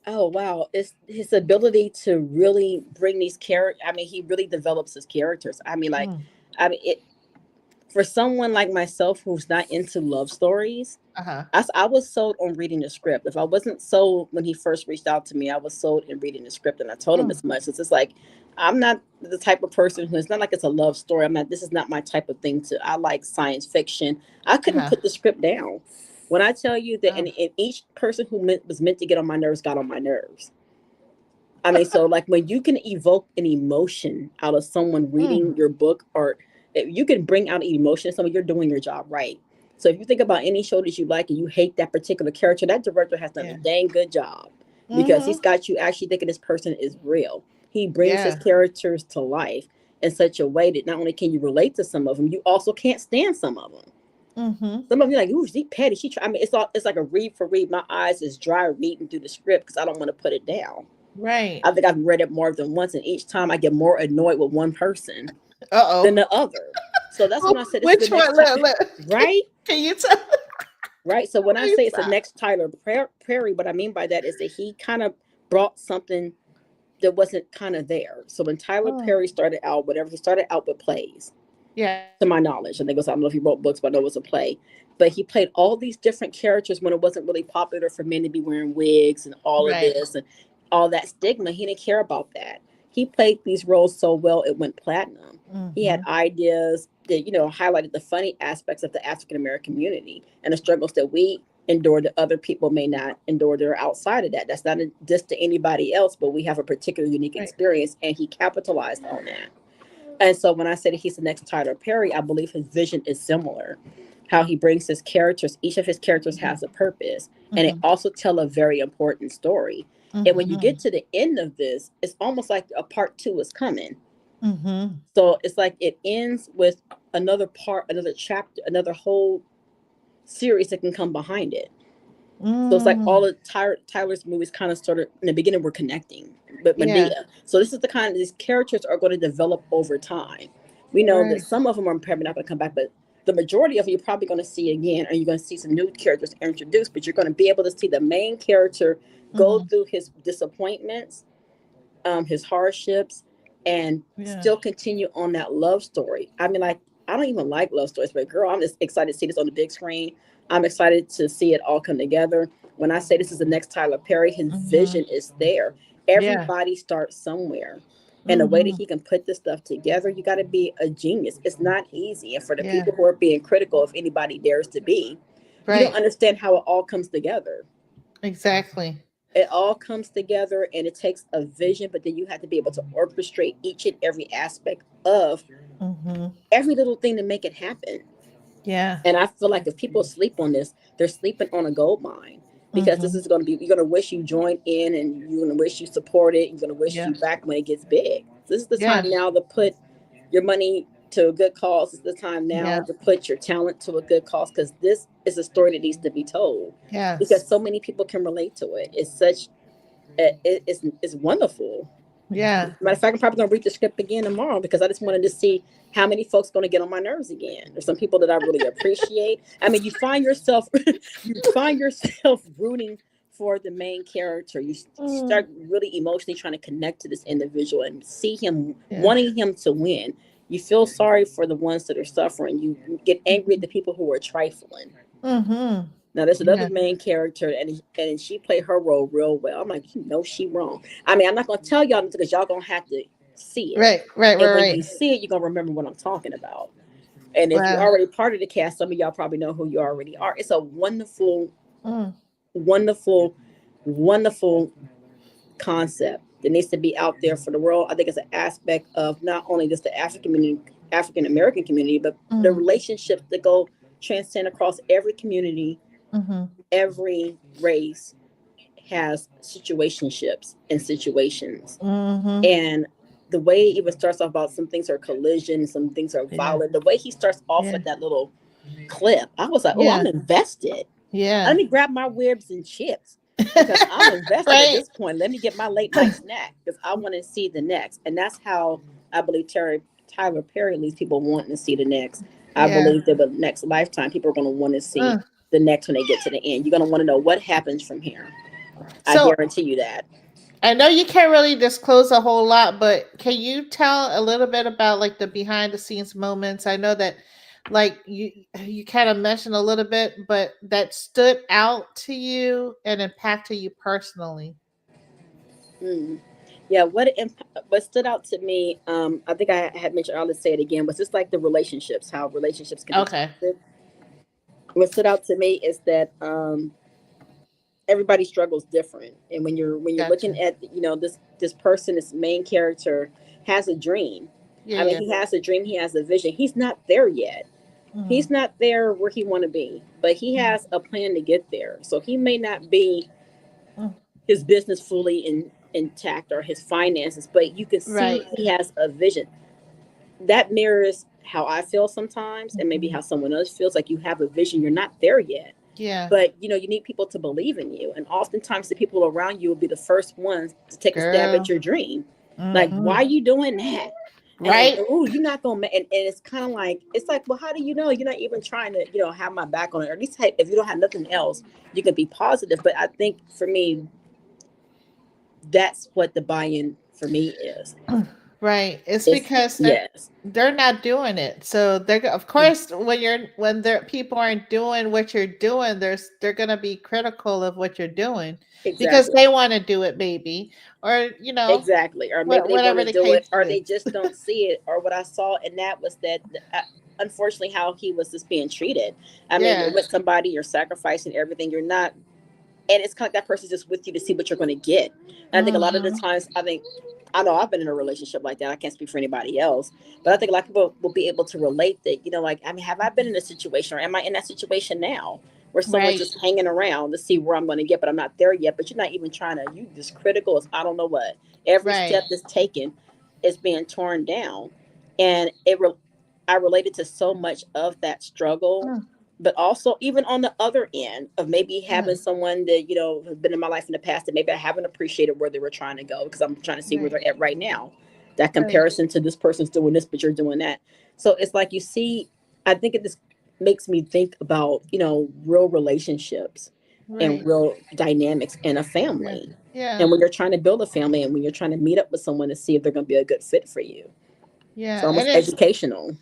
Oh, wow. It's his ability to really bring these characters. I mean, he really develops his characters. I mean, for someone like myself who's not into love stories, I was sold on reading the script. If I wasn't sold when he first reached out to me, I was sold in reading the script, and I told him as much. It's just like, I'm not the type of person who, it's not like it's a love story. This is not my type of thing. I like science fiction. I couldn't put the script down. When I tell you that, and each person who was meant to get on my nerves got on my nerves. I mean, so like when you can evoke an emotion out of someone reading your book or if you can bring out emotion in someone, you're doing your job right. So if you think about any show that you like and you hate that particular character, that director has done a Yeah. dang good job, because he's Mm-hmm. got you actually thinking this person is real. He brings his Yeah. characters to life in such a way that not only can you relate to some of them, you also can't stand some of them. Mm-hmm. Some of you like, ooh, she petty. She try. I mean, it's like a read for read. My eyes is dry reading through the script because I don't want to put it down. Right. I think I've read it more than once, and each time I get more annoyed with one person than Uh-oh. the other. So that's when I said this is the Which next one? time, Can, right? can you tell? Right. So when I Please say it's the stop. next Tyler Perry, what I mean by that is that he kind of brought something that wasn't kind of there. So when Tyler Oh, Perry started out, whatever, he started out with plays, yeah. to my knowledge. I think it was, I don't know if he wrote books, but I know it was a play. But he played all these different characters when it wasn't really popular for men to be wearing wigs and all of Right. this and all that stigma. He didn't care about that. He played these roles so well it went platinum. He had Mm-hmm. ideas that, highlighted the funny aspects of the African American community and the struggles that we endure that other people may not endure that are outside of that. That's not a diss to anybody else, but we have a particular unique Right. experience, and he capitalized on that. And so when I say that he's the next Tyler Perry, I believe his vision is similar. How he brings his characters, each of his characters has a purpose, and they Mm-hmm. also tell a very important story. And when you Mm-hmm. get to the end of this, it's almost like a part two is coming. Mm-hmm. So it's like it ends with another part, another chapter, another whole series that can come behind it. So it's like all Mm. of Tyler's movies kind of started in the beginning. We're connecting, but Yeah. Medea. So this is the kind of these characters are going to develop over time. We know that Right. some of them are probably not going to come back, but the majority of them you're probably going to see again, and you're going to see some new characters introduced. But you're going to be able to see the main character go Mm-hmm. through his disappointments, his hardships, and Yeah. still continue on that love story. I mean, like, I don't even like love stories, but girl, I'm just excited to see this on the big screen. I'm excited to see it all come together. When I say this is the next Tyler Perry, his Mm-hmm. vision is there. Yeah. Everybody starts somewhere. And the way that Mm-hmm. he can put this stuff together, you got to be a genius. It's not easy. And for the Yeah. people who are being critical, if anybody dares to be, you don't Right. understand how it all comes together. Exactly. It all comes together and it takes a vision, but then you have to be able to orchestrate each and every aspect of Mm-hmm. every little thing to make it happen. Yeah. And I feel like if people sleep on this, they're sleeping on a gold mine, because this Mm-hmm. is going to be, you're going to wish you joined in, and you're going to wish you support it. You're going to wish Yeah. you back when it gets big. This is the Yeah. time now to put your money to a good cause. It's the time now Yeah. to put your talent to a good cause, because this is a story that needs to be told, because Yes. so many people can relate to it. It's such, it's wonderful. Yeah. Matter of fact, I'm probably gonna read the script again tomorrow, because I just wanted to see how many folks going to get on my nerves again. There's some people that I really appreciate. I mean, you find yourself you find yourself rooting for the main character. You Mm. start really emotionally trying to connect to this individual and see him, Yeah. wanting him to win. You feel sorry for the ones that are suffering. You get angry at the people who are trifling. Mm-hmm. Now there's another Yeah. main character, and she played her role real well. I'm like, she wrong. I mean, I'm not gonna tell y'all because y'all gonna have to see it, Right. Right. and Right. when you Right. see it, you're gonna remember what I'm talking about. And if you're Wow. already part of the cast, some of y'all probably know who you already are. It's a wonderful, Mm. wonderful, wonderful concept that needs to be out there for the world. I think it's an aspect of not only just the African American community, but the Mm. relationships that go transcend across every community, Mm-hmm. every race has situationships and situations. Mm-hmm. And the way it even starts off about some things are collision, some things are Yeah. violent. The way he starts off Yeah. with that little clip, I was like, oh, I'm Yeah. invested. Let Yeah. me grab my ribs and chips, because I'm invested at Right. this point. Let me get my late night snack, because I want to see the next. And that's how I believe Tyler Perry leaves people wanting to see the next. I Yeah. believe that the next lifetime, people are going to want to see Uh, the next when they get to the end. You're going to want to know what happens from here. I so guarantee you that. I know you can't really disclose a whole lot, but can you tell a little bit about like the behind the scenes moments? I know that like you kind of mentioned a little bit, but that stood out to you and impacted you personally. Mm. Yeah, what stood out to me, I think I had mentioned, I'll just say it again, was just like the relationships, how relationships can be Okay. toxic. What stood out to me is that everybody struggles different, and when you're looking Gotcha. at this person, this main character has a dream, I mean, he has a dream, he has a vision. He's not there yet. He's not there where he want to be, but he has a plan to get there. So he may not be his business fully intact or his finances, but you can see Right. he has a vision. That mirrors how I feel sometimes, and maybe how someone else feels. Like you have a vision, you're not there yet, Yeah. but you know you need people to believe in you, and oftentimes the people around you will be the first ones to take a stab at Girl. your dream. Like, why Mm-hmm. are you doing that? And Right. oh, you're not gonna and it's kind of like, it's like, well, how do you know you're not even trying to, you know, have my back on it, or at least if you don't have nothing else you can be positive. But I think for me, that's what the buy-in for me is. Right. It's It's because yes, they're not doing it. So they're of course when there people aren't doing what you're doing, they're gonna be critical of what you're doing because exactly. they want to do it, maybe, or Exactly. Or maybe they want whatever to the do it, case or they is. just don't see it. Or what I saw in that was that, unfortunately, how he was just being treated. I mean, you're Yeah. with somebody, you're sacrificing everything. You're not, and it's kind of like that person's just with you to see what you're going to get. And I think a lot of the Mm-hmm. times, I know I've been in a relationship like that. I can't speak for anybody else, but I think a lot of people will be able to relate that, you know, like, I mean, have I been in a situation, or am I in that situation now where someone's Right. just hanging around to see where I'm going to get, but I'm not there yet, but you're not even trying to, you just critical as I don't know what. Every Right. step that's taken is being torn down. And I related to so much of that struggle, Mm, but also even on the other end of maybe having mm, someone that, you know, has been in my life in the past that maybe I haven't appreciated where they were trying to go, because I'm trying to see where right. they're at right now. That Right. comparison to this person's doing this, but you're doing that. So it's like, you see, I think it just makes me think about, you know, real relationships and Right. real dynamics in a Yeah. family. Yeah. And when you're trying to build a family, and when you're trying to meet up with someone to see if they're going to be a good fit for you. It's Yeah. And almost it's educational.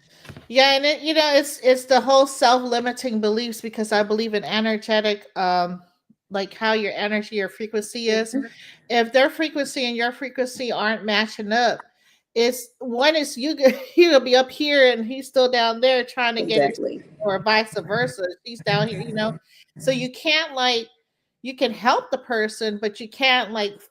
Yeah, and it's the whole self-limiting beliefs, because I believe in energetic, like how your energy, your frequency is. Mhm. If their frequency and your frequency aren't matching up, it's one is you gonna be up here and he's still down there trying to get his, Exactly. or vice versa. She's down here, so you can't, like, you can help the person, but you can't, like,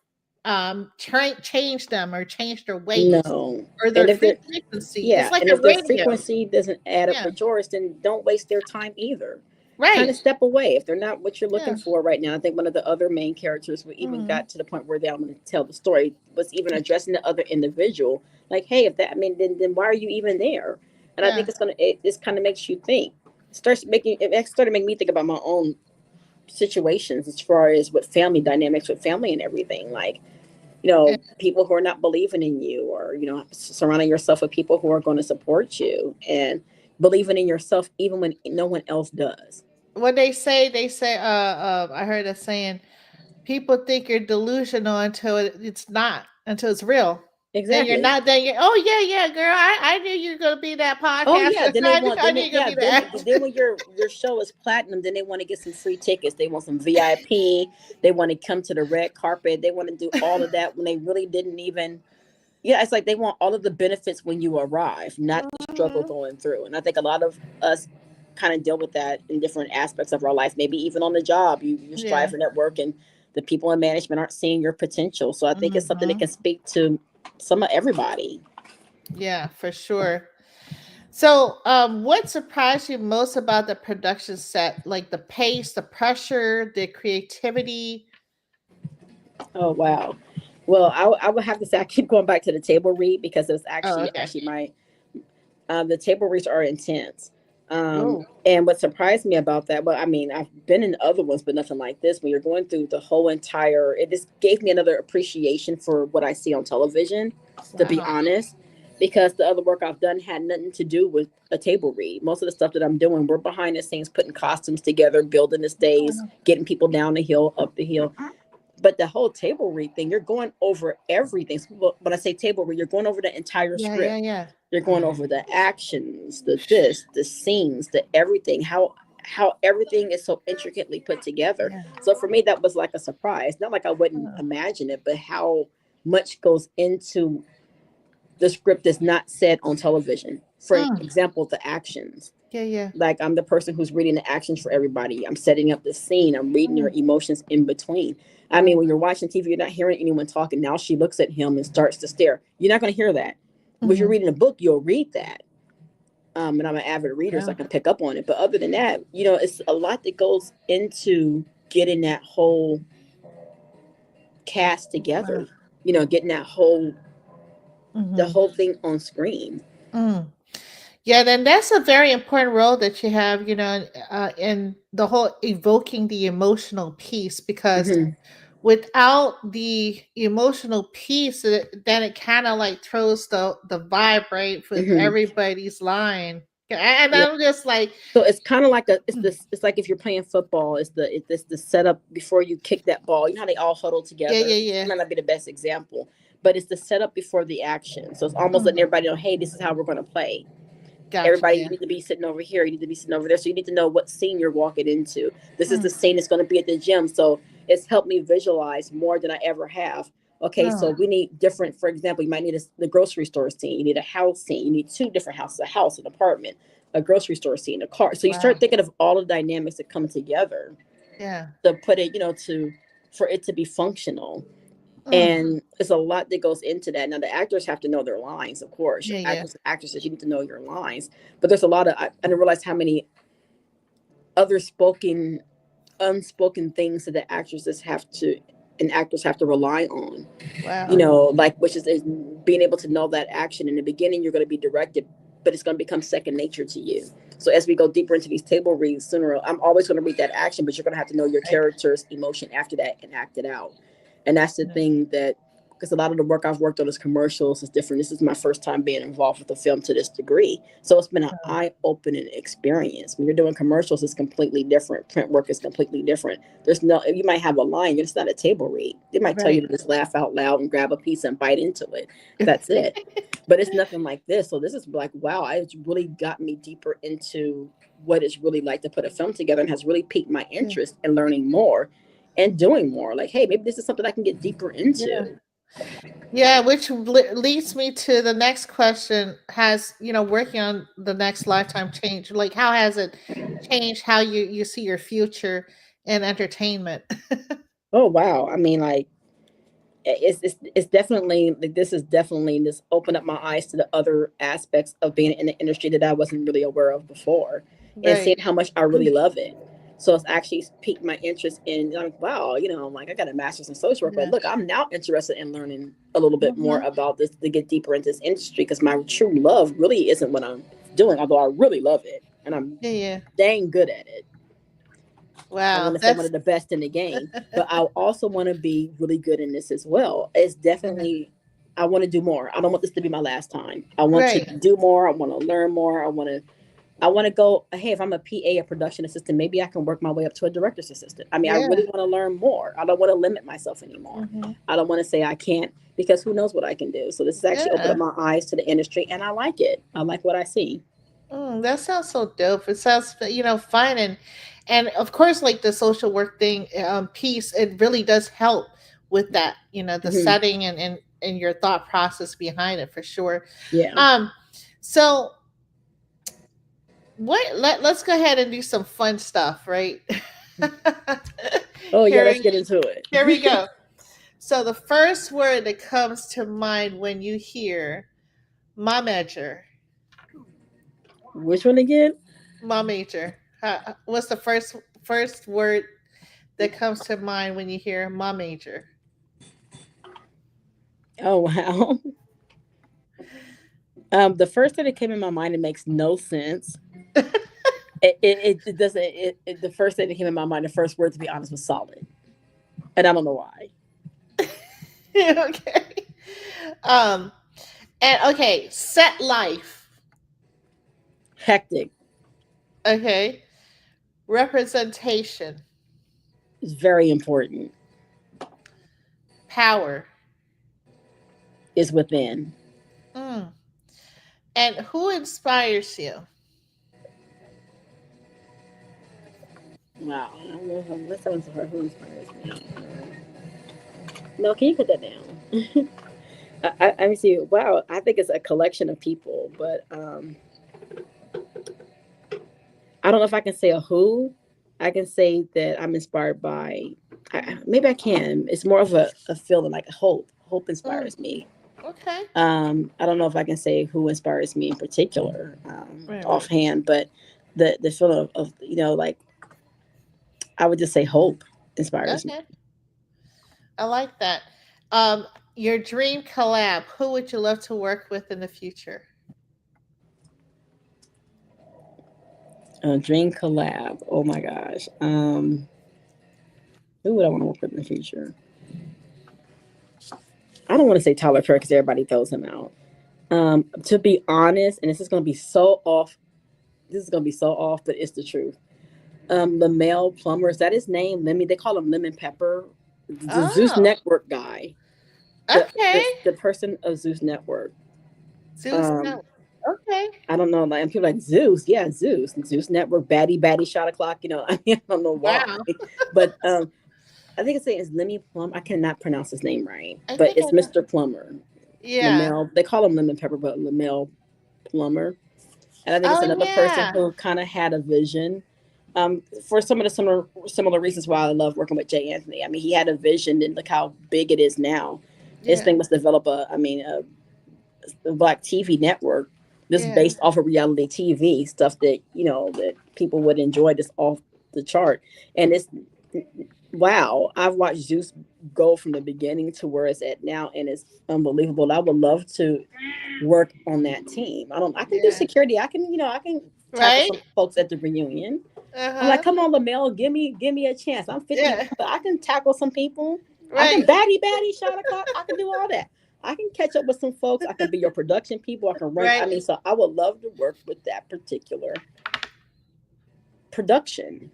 change them or change their ways No. or their And if they're, frequency. It's yeah, like and a if their radio. frequency doesn't add up Yeah. with yours, then don't waste their time either. Kind Right. of step away if they're not what you're looking Yeah. for right now. I think one of the other main characters, we even Mhm. got to the point where I'm going to tell the story, was even addressing the other individual. Like, hey, if that, I mean, then why are you even there? And I think Yeah. it this kind of makes you think. It started making me think about my own situations as far as with family dynamics, with family and everything. Like, you Yeah. know, people who are not believing in you, or, you know, surrounding yourself with people who are going to support you and believing in yourself even when no one else does. When they say, I heard a saying, people think you're delusional until it's not, until it's real. And you're Exactly. not, then you're, oh, yeah, yeah, girl, I knew you were going to be that Oh podcaster. yeah, then they want, I then knew they, you're going yeah, to be that. then when your show is platinum, then they want to get some free tickets. They want some VIP. They want to come to the red carpet. They want to do all of that when they really didn't even. Yeah, it's like they want all of the benefits when you arrive, not the struggle Mhm. going through. And I think a lot of us kind of deal with that in different aspects of our life. Maybe even on the job, you're Yeah. striving at work, and the people in management aren't seeing your potential. So I think it's something that Hmm. can speak to some of everybody. Yeah, for sure. So, what surprised you most about the production set? Like the pace, the pressure, the creativity? Oh wow. Well, I would have to say I keep going back to the table read, because it was Oh, actually okay. my the table reads are intense. Oh, And what surprised me about that, well, I mean, I've been in other ones, but nothing like this. When you're going through the whole entire, it just gave me another appreciation for what I see on television, to be wow. honest, because the other work I've done had nothing to do with a table read. Most of the stuff that I'm doing, we're behind the scenes, putting costumes together, building the stage, getting people down the hill, up the hill. But the whole table read thing, you're going over everything. So when I say table read, you're going over the entire Yeah, yeah, script. yeah. You're going over the actions, the this, the scenes, the everything, how everything is so intricately put together. Yeah. So for me, that was like a surprise. Not like I wouldn't Oh. imagine it, but how much goes into the script that's not said on television. For Mm. example, the actions. Yeah, yeah. Like, I'm the person who's reading the actions for everybody. I'm setting up the scene. I'm reading your Mm. emotions in between. I mean, Wow. when you're watching TV, you're not hearing anyone talking. Now she looks at him and starts to stare. You're not going to hear that. If you're reading a book, you'll read that. And I'm an avid reader, so I can pick up on it. But other than that, it's a lot that goes into getting that whole cast together. Getting that the whole thing on screen. Yeah, then that's a very important role that you have, in the whole evoking the emotional piece, because without the emotional piece, then it kind of like throws the vibe right with everybody's line. And Yeah. I'm just like, So it's kind of like it's like if you're playing football, it's the setup before you kick that ball. You know how they all huddle together. Yeah. It might not be the best example, but it's the setup before the action. So it's almost letting everybody know, hey, this is how we're going to play. Gotcha, everybody, you need to be sitting over here. You need to be sitting over there. So you need to know what scene you're walking into. This is the scene that's going to be at the gym. So it's helped me visualize more than I ever have. Okay, so we need different, for example, you might need the grocery store scene. You need a house scene. You need two different houses, a house, an apartment, a grocery store scene, a car. So you start thinking of all the dynamics that come together. Yeah. To put it, for it to be functional. And there's a lot that goes into that. Now, the actors have to know their lines, of course. Actors and actresses, you need to know your lines. But there's a lot of, I didn't realize how many other unspoken things that the actresses and actors have to rely on. Wow. Which is being able to know that action. In the beginning, you're going to be directed, but it's going to become second nature to you. So as we go deeper into these table reads, I'm always going to read that action, but you're going to have to know your character's emotion after that and act it out. And that's the thing because a lot of the work I've worked on is commercials is different. This is my first time being involved with the film to this degree. So it's been an eye-opening experience. When you're doing commercials, it's completely different. Print work is completely different. You might have a line, it's not a table read. They might tell you to just laugh out loud and grab a piece and bite into it. That's it. But it's nothing like this. So this is like, wow, it's really got me deeper into what it's really like to put a film together, and has really piqued my interest in learning more and doing more. Like, hey, maybe this is something I can get deeper into. Yeah, which leads me to the next question. Has, working on the next lifetime changed? Like, how has it changed how you see your future in entertainment? Oh, wow. I mean, like, it's definitely, like, this is definitely just opened up my eyes to the other aspects of being in the industry that I wasn't really aware of before, and seeing how much I really love it. So it's actually piqued my interest in, like, wow, I'm like, I got a master's in social work, but look, I'm now interested in learning a little bit more about this to get deeper into this industry, because my true love really isn't what I'm doing, although I really love it and I'm dang good at it. Wow, I want to say one of the best in the game, but I also want to be really good in this as well. It's definitely, I want to do more. I don't want this to be my last time. I want to do more. I want to learn more. I want to go, hey, if I'm a PA, a production assistant, maybe I can work my way up to a director's assistant. I mean, I really want to learn more. I don't want to limit myself anymore. I don't want to say I can't, because who knows what I can do. So this has actually opened up my eyes to the industry, and I like it. I like what I see. That sounds so dope. It sounds, fun, and of course, like the social work thing, piece, it really does help with that. The setting and your thought process behind it, for sure. Yeah. So let's go ahead and do some fun stuff, right? Oh yeah, let's get into it. Here we go. So the first word that comes to mind when you hear Momager. Which one again? Momager. What's the first word that comes to mind when you hear Momager? Oh wow. The first thing that came in my mind, it makes no sense. It doesn't. The first thing that came in my mind, the first word, to be honest, was solid, and I don't know why. Okay. And okay, set life. Hectic. Okay. Representation. Is very important. Power. Is within. And who inspires you? Wow. Let's answer her. Who inspires me? No, can you put that down? I see. Wow, I think it's a collection of people, but I don't know if I can say a who. I can say that I'm inspired by. Maybe I can. It's more of a feeling, like hope. Hope inspires me. Okay. I don't know if I can say who inspires me in particular, Right. offhand, but the feeling of like, I would just say hope inspires me. Okay. I like that. Um, your dream collab. Who would you love to work with in the future? Dream collab. Oh my gosh. Who would I want to work with in the future? I don't want to say Tyler Perry because everybody throws him out. To be honest, and this is going to be so off. This is going to be so off, but it's the truth. Lamel Plummer, is that his name? Lemon. They call him Lemon Pepper. The Zeus Oh, Network guy. okay. The person of Zeus Network. Zeus. Um, No. Okay. I don't know. Like, and people are like Zeus, yeah, Zeus Network, baddie, shot o'clock. I mean, I don't know why, Wow. but I think it's Lemmy Plum. I cannot pronounce his name right, I but think I it's know. Mr. Plummer. Yeah. Lamel. They call him Lemon Pepper, but Lamel Plummer. And I think it's Oh another person yeah. who kind of had a vision. For some of the similar reasons why I love working with Jay Anthony. I mean, he had a vision, and look how big it is now. His Yeah. thing was develop a black TV network, just Yeah. based off of reality TV stuff that that people would enjoy, just off the chart. And it's wow, I've watched Zeus go from the beginning to where it's at now, and it's unbelievable. I would love to work on that team. I can do Yeah. security. I can tackle Right. some folks at the reunion. Uh I'm like, huh. come on, Lamel, give me a chance. I'm 51, Yeah. but I can tackle some people. I can Right. shot o'clock. I can do all that. I can catch up with some folks. I can be your production people. I can run. I Right. mean, so I would love to work with that particular production.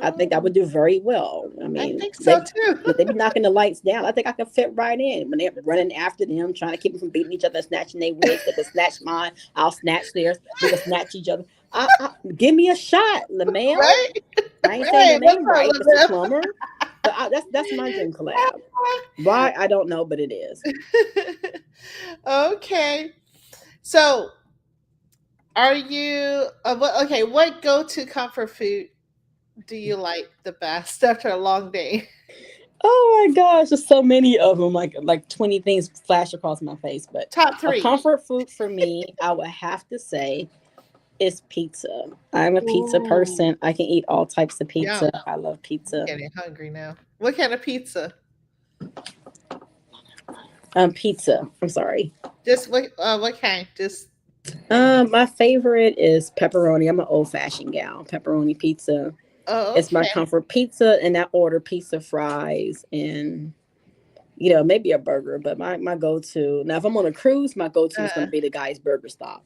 I think I Mm, would do very well. I I mean, think so too. they be knocking the lights down. I think I could fit right in when they're running after them, trying to keep them from beating each other, snatching their wigs. They can snatch mine. I'll snatch theirs. We can snatch each other. Give me a shot, LaMel. Right. I ain't saying your Right. What's name up right, with Mr. them? Plumber. But that's my dream collab. Why I don't know, but it is. Okay. So, are you okay? What go-to comfort food do you like the best after a long day? Oh my gosh, there's so many of them. Like 20 things flash across my face. But Top a three. comfort food for me, I would have to say, is pizza. I'm a pizza Ooh, person. I can eat all types of pizza. yum. I love I'm pizza. getting hungry now. What kind of pizza? Pizza. I'm sorry. Just what kind? Just My favorite is pepperoni. I'm an old fashioned gal. Pepperoni pizza. oh, It's my okay. comfort pizza, and I order pizza fries and maybe a burger. But my go to now, if I'm on a cruise, my go to is going Uh, to be the guy's burger stop.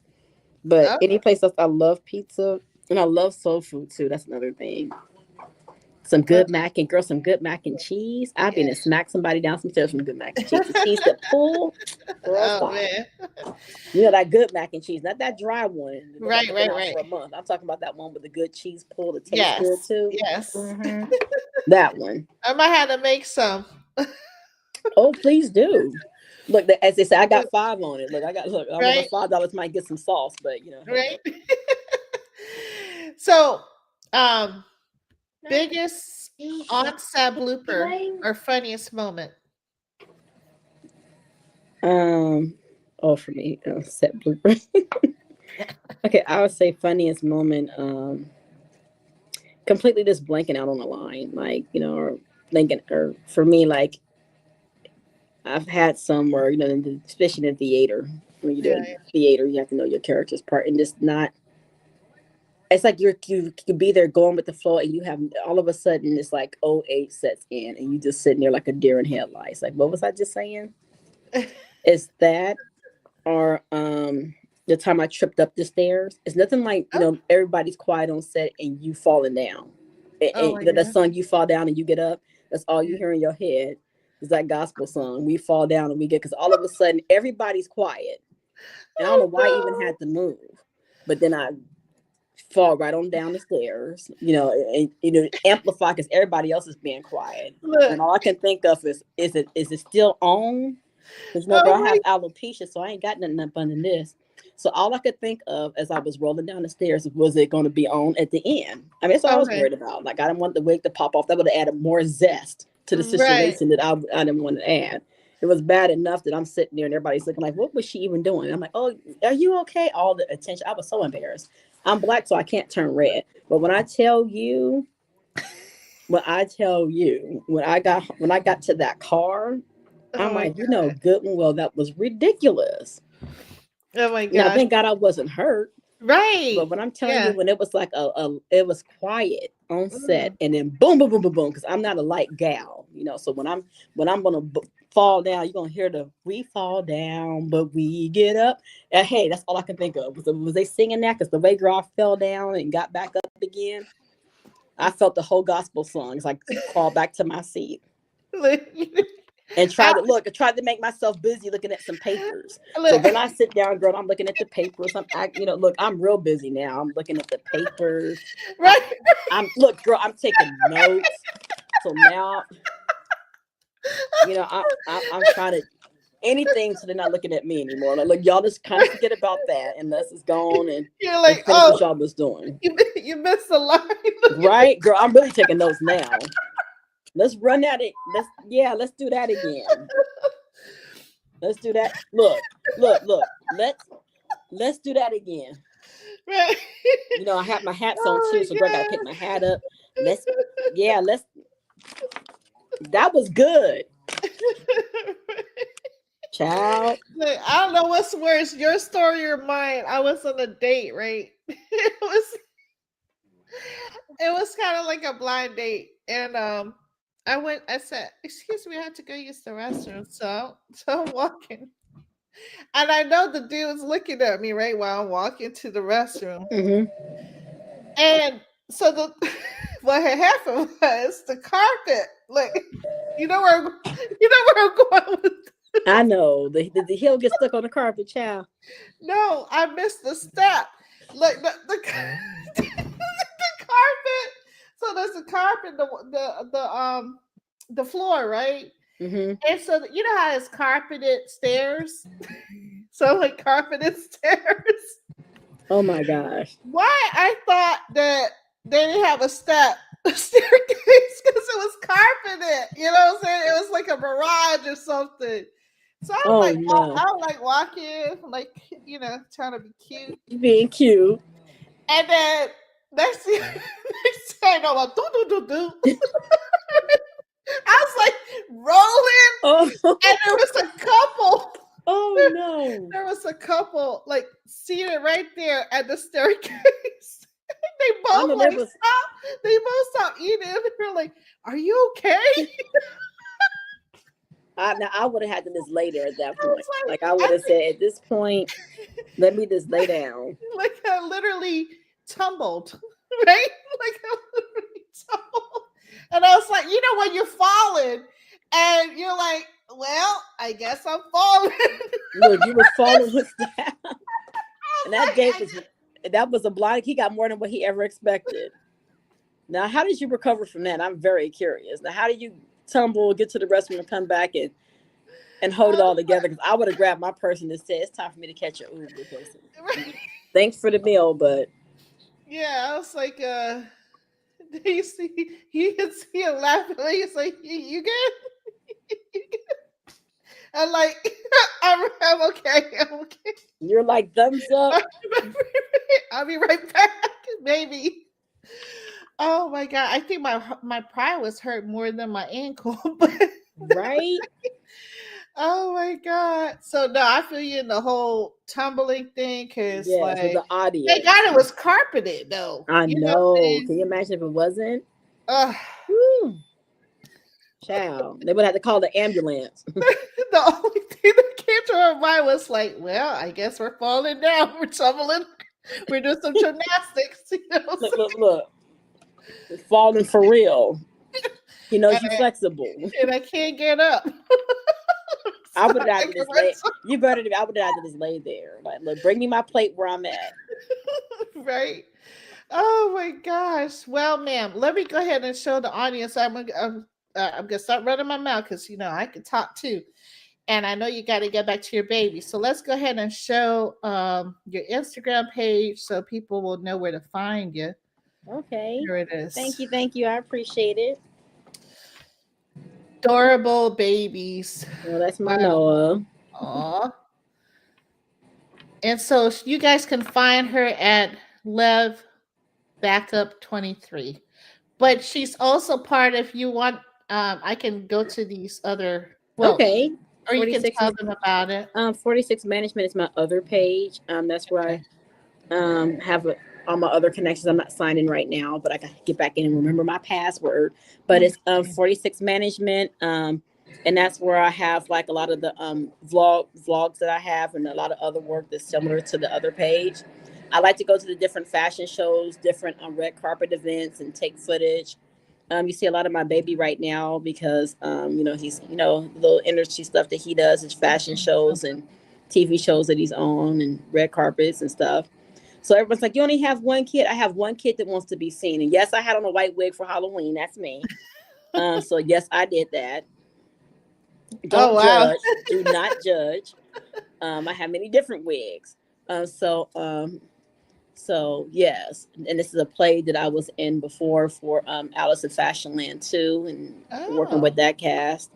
But oh, any place else, I love pizza, and I love soul food too. That's another thing. uh, Some good mac and cheese. I've been yeah. and smack somebody down some stairs from good mac and cheese. The cheese that pull, girl, Oh stop. man. That good mac and cheese, not that dry one that Right, I've been right, out right. for a month. I'm talking about that one with the good cheese pull that tastes good Yes. too. Yes. Hmm. That one. I might have to make some. Oh, please do. Look, as they say, I got five on it. Look. I don't know if Right, $5 might get some sauce, but hey. right. So, um, biggest on-set blooper or funniest moment? Um, oh, for me, set blooper. Okay, I would say funniest moment. Completely just blanking out on the line, like or thinking, or for me, like I've had some where especially in the theater, when you're Yeah, doing theater, you have to know your character's part and just not. It's like you could be there going with the flow, and you have all of a sudden it's like 08 sets in, and you just sitting there like a deer in headlights. Like, what was I just saying? yeah. Is that or the time I tripped up the stairs? It's nothing like Oh, everybody's quiet on set and you falling down, oh and, my that god. song you fall down and you get up. That's all you Yeah. hear in your head. Is that gospel song? We fall down and we get because all of a sudden everybody's quiet, and I don't know why I even Oh had to move, but then I fall right on down the stairs, and amplify because everybody else is being quiet, no. Look. and all I can think of is it still on? Because girl, Oh I my. have alopecia, so I ain't got nothing up under this. So all I could think of as I was rolling down the stairs was it going to be on at the end. I mean, that's all I was Okay. worried about. Like I didn't want the wig to pop off. That would have added more zest to the Right. situation that I didn't want to add. It was bad enough that I'm sitting there and everybody's looking like, what was she even doing? I'm like, oh, are you okay? All the attention. I was so embarrassed. I'm Black, so I can't turn red. But when I tell you, when I got to that car, I'm like, you know, good and well, that was ridiculous. Oh my Now, gosh. thank God I wasn't hurt. Right. But when I'm telling Yeah. you, when it was like it was quiet on set, Mhm. and then boom, boom, boom, boom, boom, because I'm not a light gal, you know. So when I'm gonna fall down, you're gonna hear the "we fall down, but we get up." And hey, that's all I can think of. Was they singing that? Because the way girl fell down and got back up again, I felt the whole gospel song. It's like crawl back to my seat. And tried to make myself busy looking at some papers. So then I sit down, girl, I'm looking at the papers. Look, I'm real busy now. I'm looking at the papers. Right. Look, girl, I'm taking notes. So now, you know, I'm trying to anything so they're not looking at me anymore. Like, look, y'all just kind of forget about that unless it's gone and You're like, finish what y'all was doing. You missed the line. Right, girl, I'm really taking notes now. Let's run at it. Let's do that again. Let's do that. Look. Let's do that again. Right. You know, I have my hats on too, so girl, I gotta pick my hat up. Let's. That was good. Child. Look, I don't know what's worse, your story or mine. I was on a date, right? It was kind of like a blind date, and I said, "Excuse me, I have to go use the restroom." So I'm walking, and I know the dude's looking at me right while I'm walking to the restroom, and so what had happened was the carpet, like, you know where I'm going with. I know the heel gets stuck on the carpet, child. No, I missed the step. Like the carpet. So there's a carpet, the floor, right? And so you know how it's carpeted stairs. So like carpeted stairs. Oh my gosh! Why I thought that they didn't have a staircase because it was carpeted. You know what I'm saying? It was like a barrage or something. So I was I was like walking, like, you know, trying to be cute. Being cute. And then next thing I know, like, do. I was like rolling, and there was a couple. Oh no! There was a couple like seated right there at the staircase. They both stopped. They both stopped eating. And they were like, "Are you okay?" Now I would have had to just lay there at that point. Like I would have said, at this point, let me just lay down. Like I literally tumbled, right? Like I literally tumbled, and I was like, you know, when you're falling, and you're like, well, I guess I'm falling. Look, you were falling with that, and that was a blind. He got more than what he ever expected. Now, how did you recover from that? I'm very curious. Now, how did you tumble, get to the restroom, and come back and hold it all together? Because I would have grabbed my purse and just said, "It's time for me to catch an Uber." Thanks for the meal, but yeah, I was like, you can see him laughing. He's like, "You good?" I'm like, I'm okay. I'm okay. You're like, thumbs up. I'll be right back. Maybe. Oh my god! I think my pride was hurt more than my ankle. Right? Oh my god! So no, I feel you in the whole tumbling thing because like the audience. Thank God it was carpeted though. I know. Can you imagine if it wasn't? Child, they would have to call the ambulance. The only thing that came to our mind was like, well, I guess we're falling down. We're tumbling. We're doing some gymnastics. You know? Look. We're falling for real. He knows you're flexible. And I can't get up. I would have to just lay. You better. I would have to just lay there. Like, look, bring me my plate where I'm at. Right. Oh my gosh. Well, ma'am, let me go ahead and show the audience. I'm gonna start running my mouth because you know I can talk too, and I know you got to get back to your baby. So let's go ahead and show your Instagram page so people will know where to find you. Okay. Here it is. Thank you. I appreciate it. adorable babies. Well, that's my Wow. Noah. Aw. And so you guys can find her at Lev Backup 23. But she's also part, if you want, I can go to these other, well, Okay. or you can 46 tell them about it. 46 management is my other page. That's where Okay. I have all my other connections. I'm not signed in right now, but I can get back in and remember my password. But it's 46 management. And that's where I have like a lot of the vlogs that I have and a lot of other work that's similar to the other page. I like to go to the different fashion shows, different red carpet events, and take footage. You see a lot of my baby right now because he's little industry stuff that he does is fashion shows and TV shows that he's on and red carpets and stuff. So everyone's like, you only have one kid. I have one kid that wants to be seen. And yes, I had on a white wig for Halloween. That's me. So yes, I did that. Oh, Don't wow. judge. Do not judge. I have many different wigs. So yes, and this is a play that I was in before for Alice in Fashionland too, and working Oh, with that cast.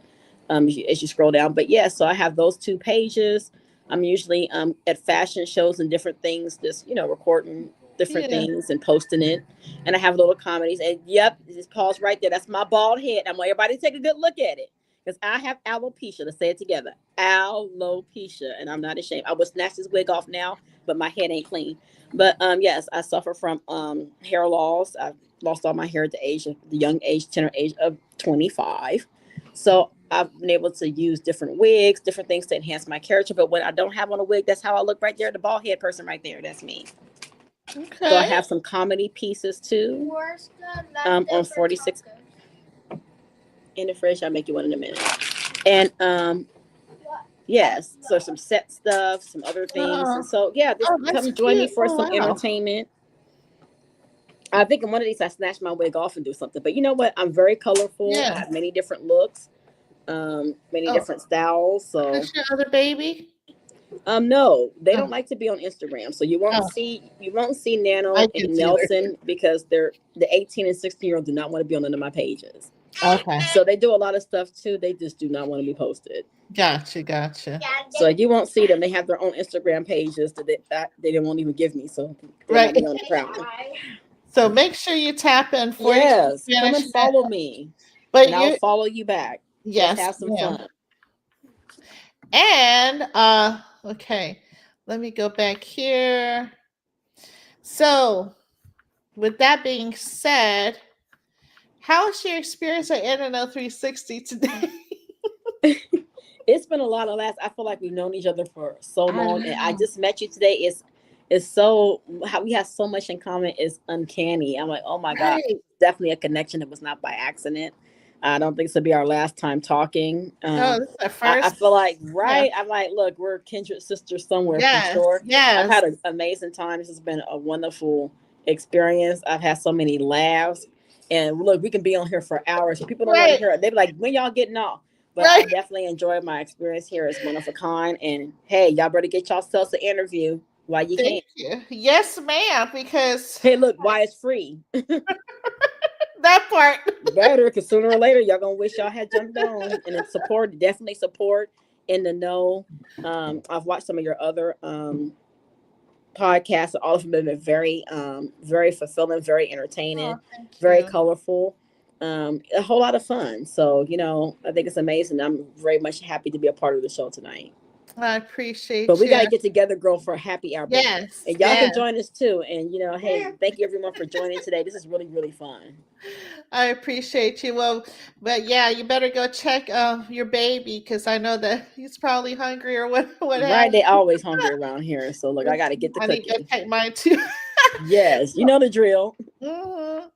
As you scroll down, but yeah, so I have those two pages. I'm usually at fashion shows and different things, just recording different yeah. things and posting it. And I have little comedies. And yep, this pause right there. That's my bald head. I want everybody to take a good look at it because I have alopecia. Let's say it together, alopecia, and I'm not ashamed. I would snatch this wig off now, but my head ain't clean. But yes, I suffer from hair loss. I've lost all my hair at the young age, tender age of 25. So I've been able to use different wigs, different things to enhance my character. But when I don't have on a wig, that's how I look right there. The bald head person right there. That's me. So I Okay. have some comedy pieces too. On 46 in the fridge. I'll make you one in a minute. And yes, so some set stuff, some other things. And Oh, so yeah, just oh, that's come join me cute. for Oh, some wow. entertainment. I think in one of these I snatch my wig off and do something. But you know what? I'm very colorful. I Yeah. have many different looks, many Oh, different styles. So that's your other baby? no, they Oh, don't like to be on Instagram. So oh, you won't see Nano I and can see there. Nelson because they're the 18 and 16-year-olds do not want to be on none of my pages. Okay. So they do a lot of stuff too. They just do not want to be posted. Gotcha. Gotcha. So you won't see them. They have their own Instagram pages that they won't even give me. So they're not Right. even on the crown. So make sure you tap in 46 Yes, come and management. follow me, But and I'll you, follow you back. Let's yes, have some ma'am. fun. And okay, let me go back here. So with that being said, how's your experience at NNO 360 today? It's been a lot of laughs. I feel like we've known each other for so I long, and I know. just met you today. It's so how we have so much in common is uncanny. I'm like, oh my god, Right. definitely a connection that was not by accident. I don't think this will be our last time talking. Oh, this is the I first. feel like Yeah. right. I'm like, look, we're kindred sisters somewhere for Yes. sure. I've Yes. had an amazing time. This has been a wonderful experience. I've had so many laughs, and look, we can be on here for hours. If people don't want to Right. hear it, they're like, when y'all getting off? But I Right. definitely enjoyed my experience here. It's one of a kind. And hey, y'all better get yourselves an interview while you can. Thank you. Yes, ma'am. Because Hey, look, why it's free. that part. Better, because sooner or later, y'all gonna wish y'all had jumped on. And it's support, definitely support in the know. I've watched some of your other podcasts. All of them have been very, very fulfilling, very entertaining, Oh, thank very you. colorful. A whole lot of fun. So, I think it's amazing. I'm very much happy to be a part of the show tonight. I But appreciate we got to you. get together, girl, for a happy hour. Yes. And y'all can Yes. join us too. And, hey, thank you everyone for joining today. This is really, really fun. I appreciate you. Well, but yeah, you better go check your baby because I know that he's probably hungry or what have Right. They always hungry around here. So, look, I got to get the I need to go cooking. check mine too. Yes. You know the drill. Mhm.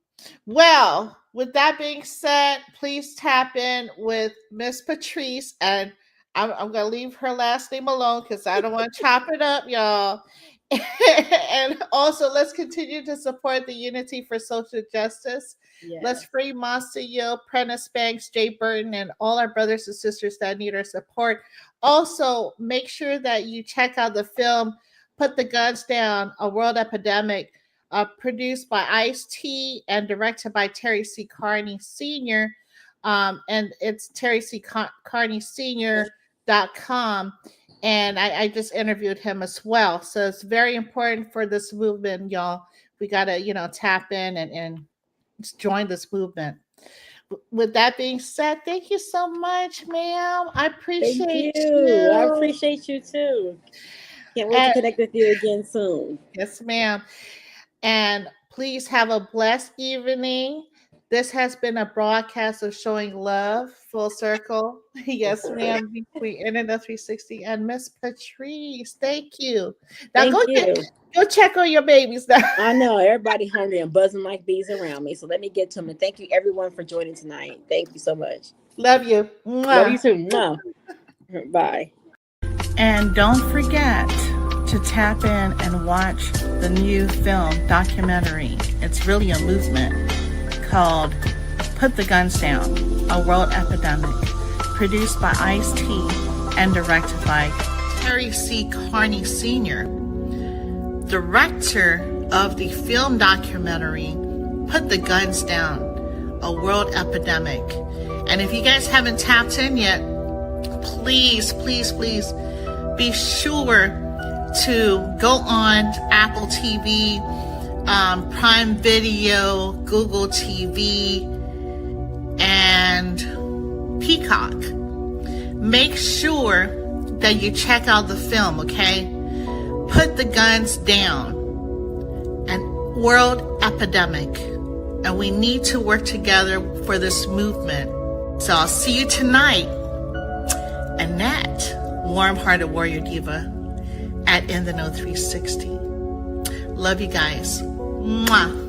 Well, with that being said, please tap in with Miss Patrice, and I'm gonna leave her last name alone because I don't want to chop it up, y'all. And also, let's continue to support the Unity for Social Justice. Yes. Let's free Monster Yield, Prentice Banks, Jay Burton, and all our brothers and sisters that need our support. Also, make sure that you check out the film "Put the Guns Down: A World Epidemic." Produced by Ice-T and directed by Terry C. Carney Sr. And it's terrycarneysenior.com. And I just interviewed him as well. So it's very important for this movement, y'all. We got to, tap in and join this movement. With that being said, thank you so much, ma'am. I appreciate Thank you. you. I appreciate you too. Can't wait to connect with you again soon. Yes, ma'am. And please have a blessed evening. This has been a broadcast of Showing Love, Full Circle. Yes, ma'am. Between Internet 360 and Miss Patrice. Thank you. Now Thank you. Go check on your babies now. I know everybody hungry and buzzing like bees around me. So let me get to them. And thank you everyone for joining tonight. Thank you so much. Love you. Mwah. Love you too. Mwah. Bye. And don't forget to tap in and watch the new film documentary. It's really a movement called Put the Guns Down, A World Epidemic, produced by Ice-T and directed by Terry C. Carney Sr., director of the film documentary Put the Guns Down, A World Epidemic. And if you guys haven't tapped in yet, please, please, please be sure to go on Apple TV, Prime Video, Google TV, and Peacock. Make sure that you check out the film, okay? Put the Guns Down, an world epidemic. And we need to work together for this movement. So I'll see you tonight. Annette, warm-hearted warrior diva, at In the Know 360. Love you guys. Mwah.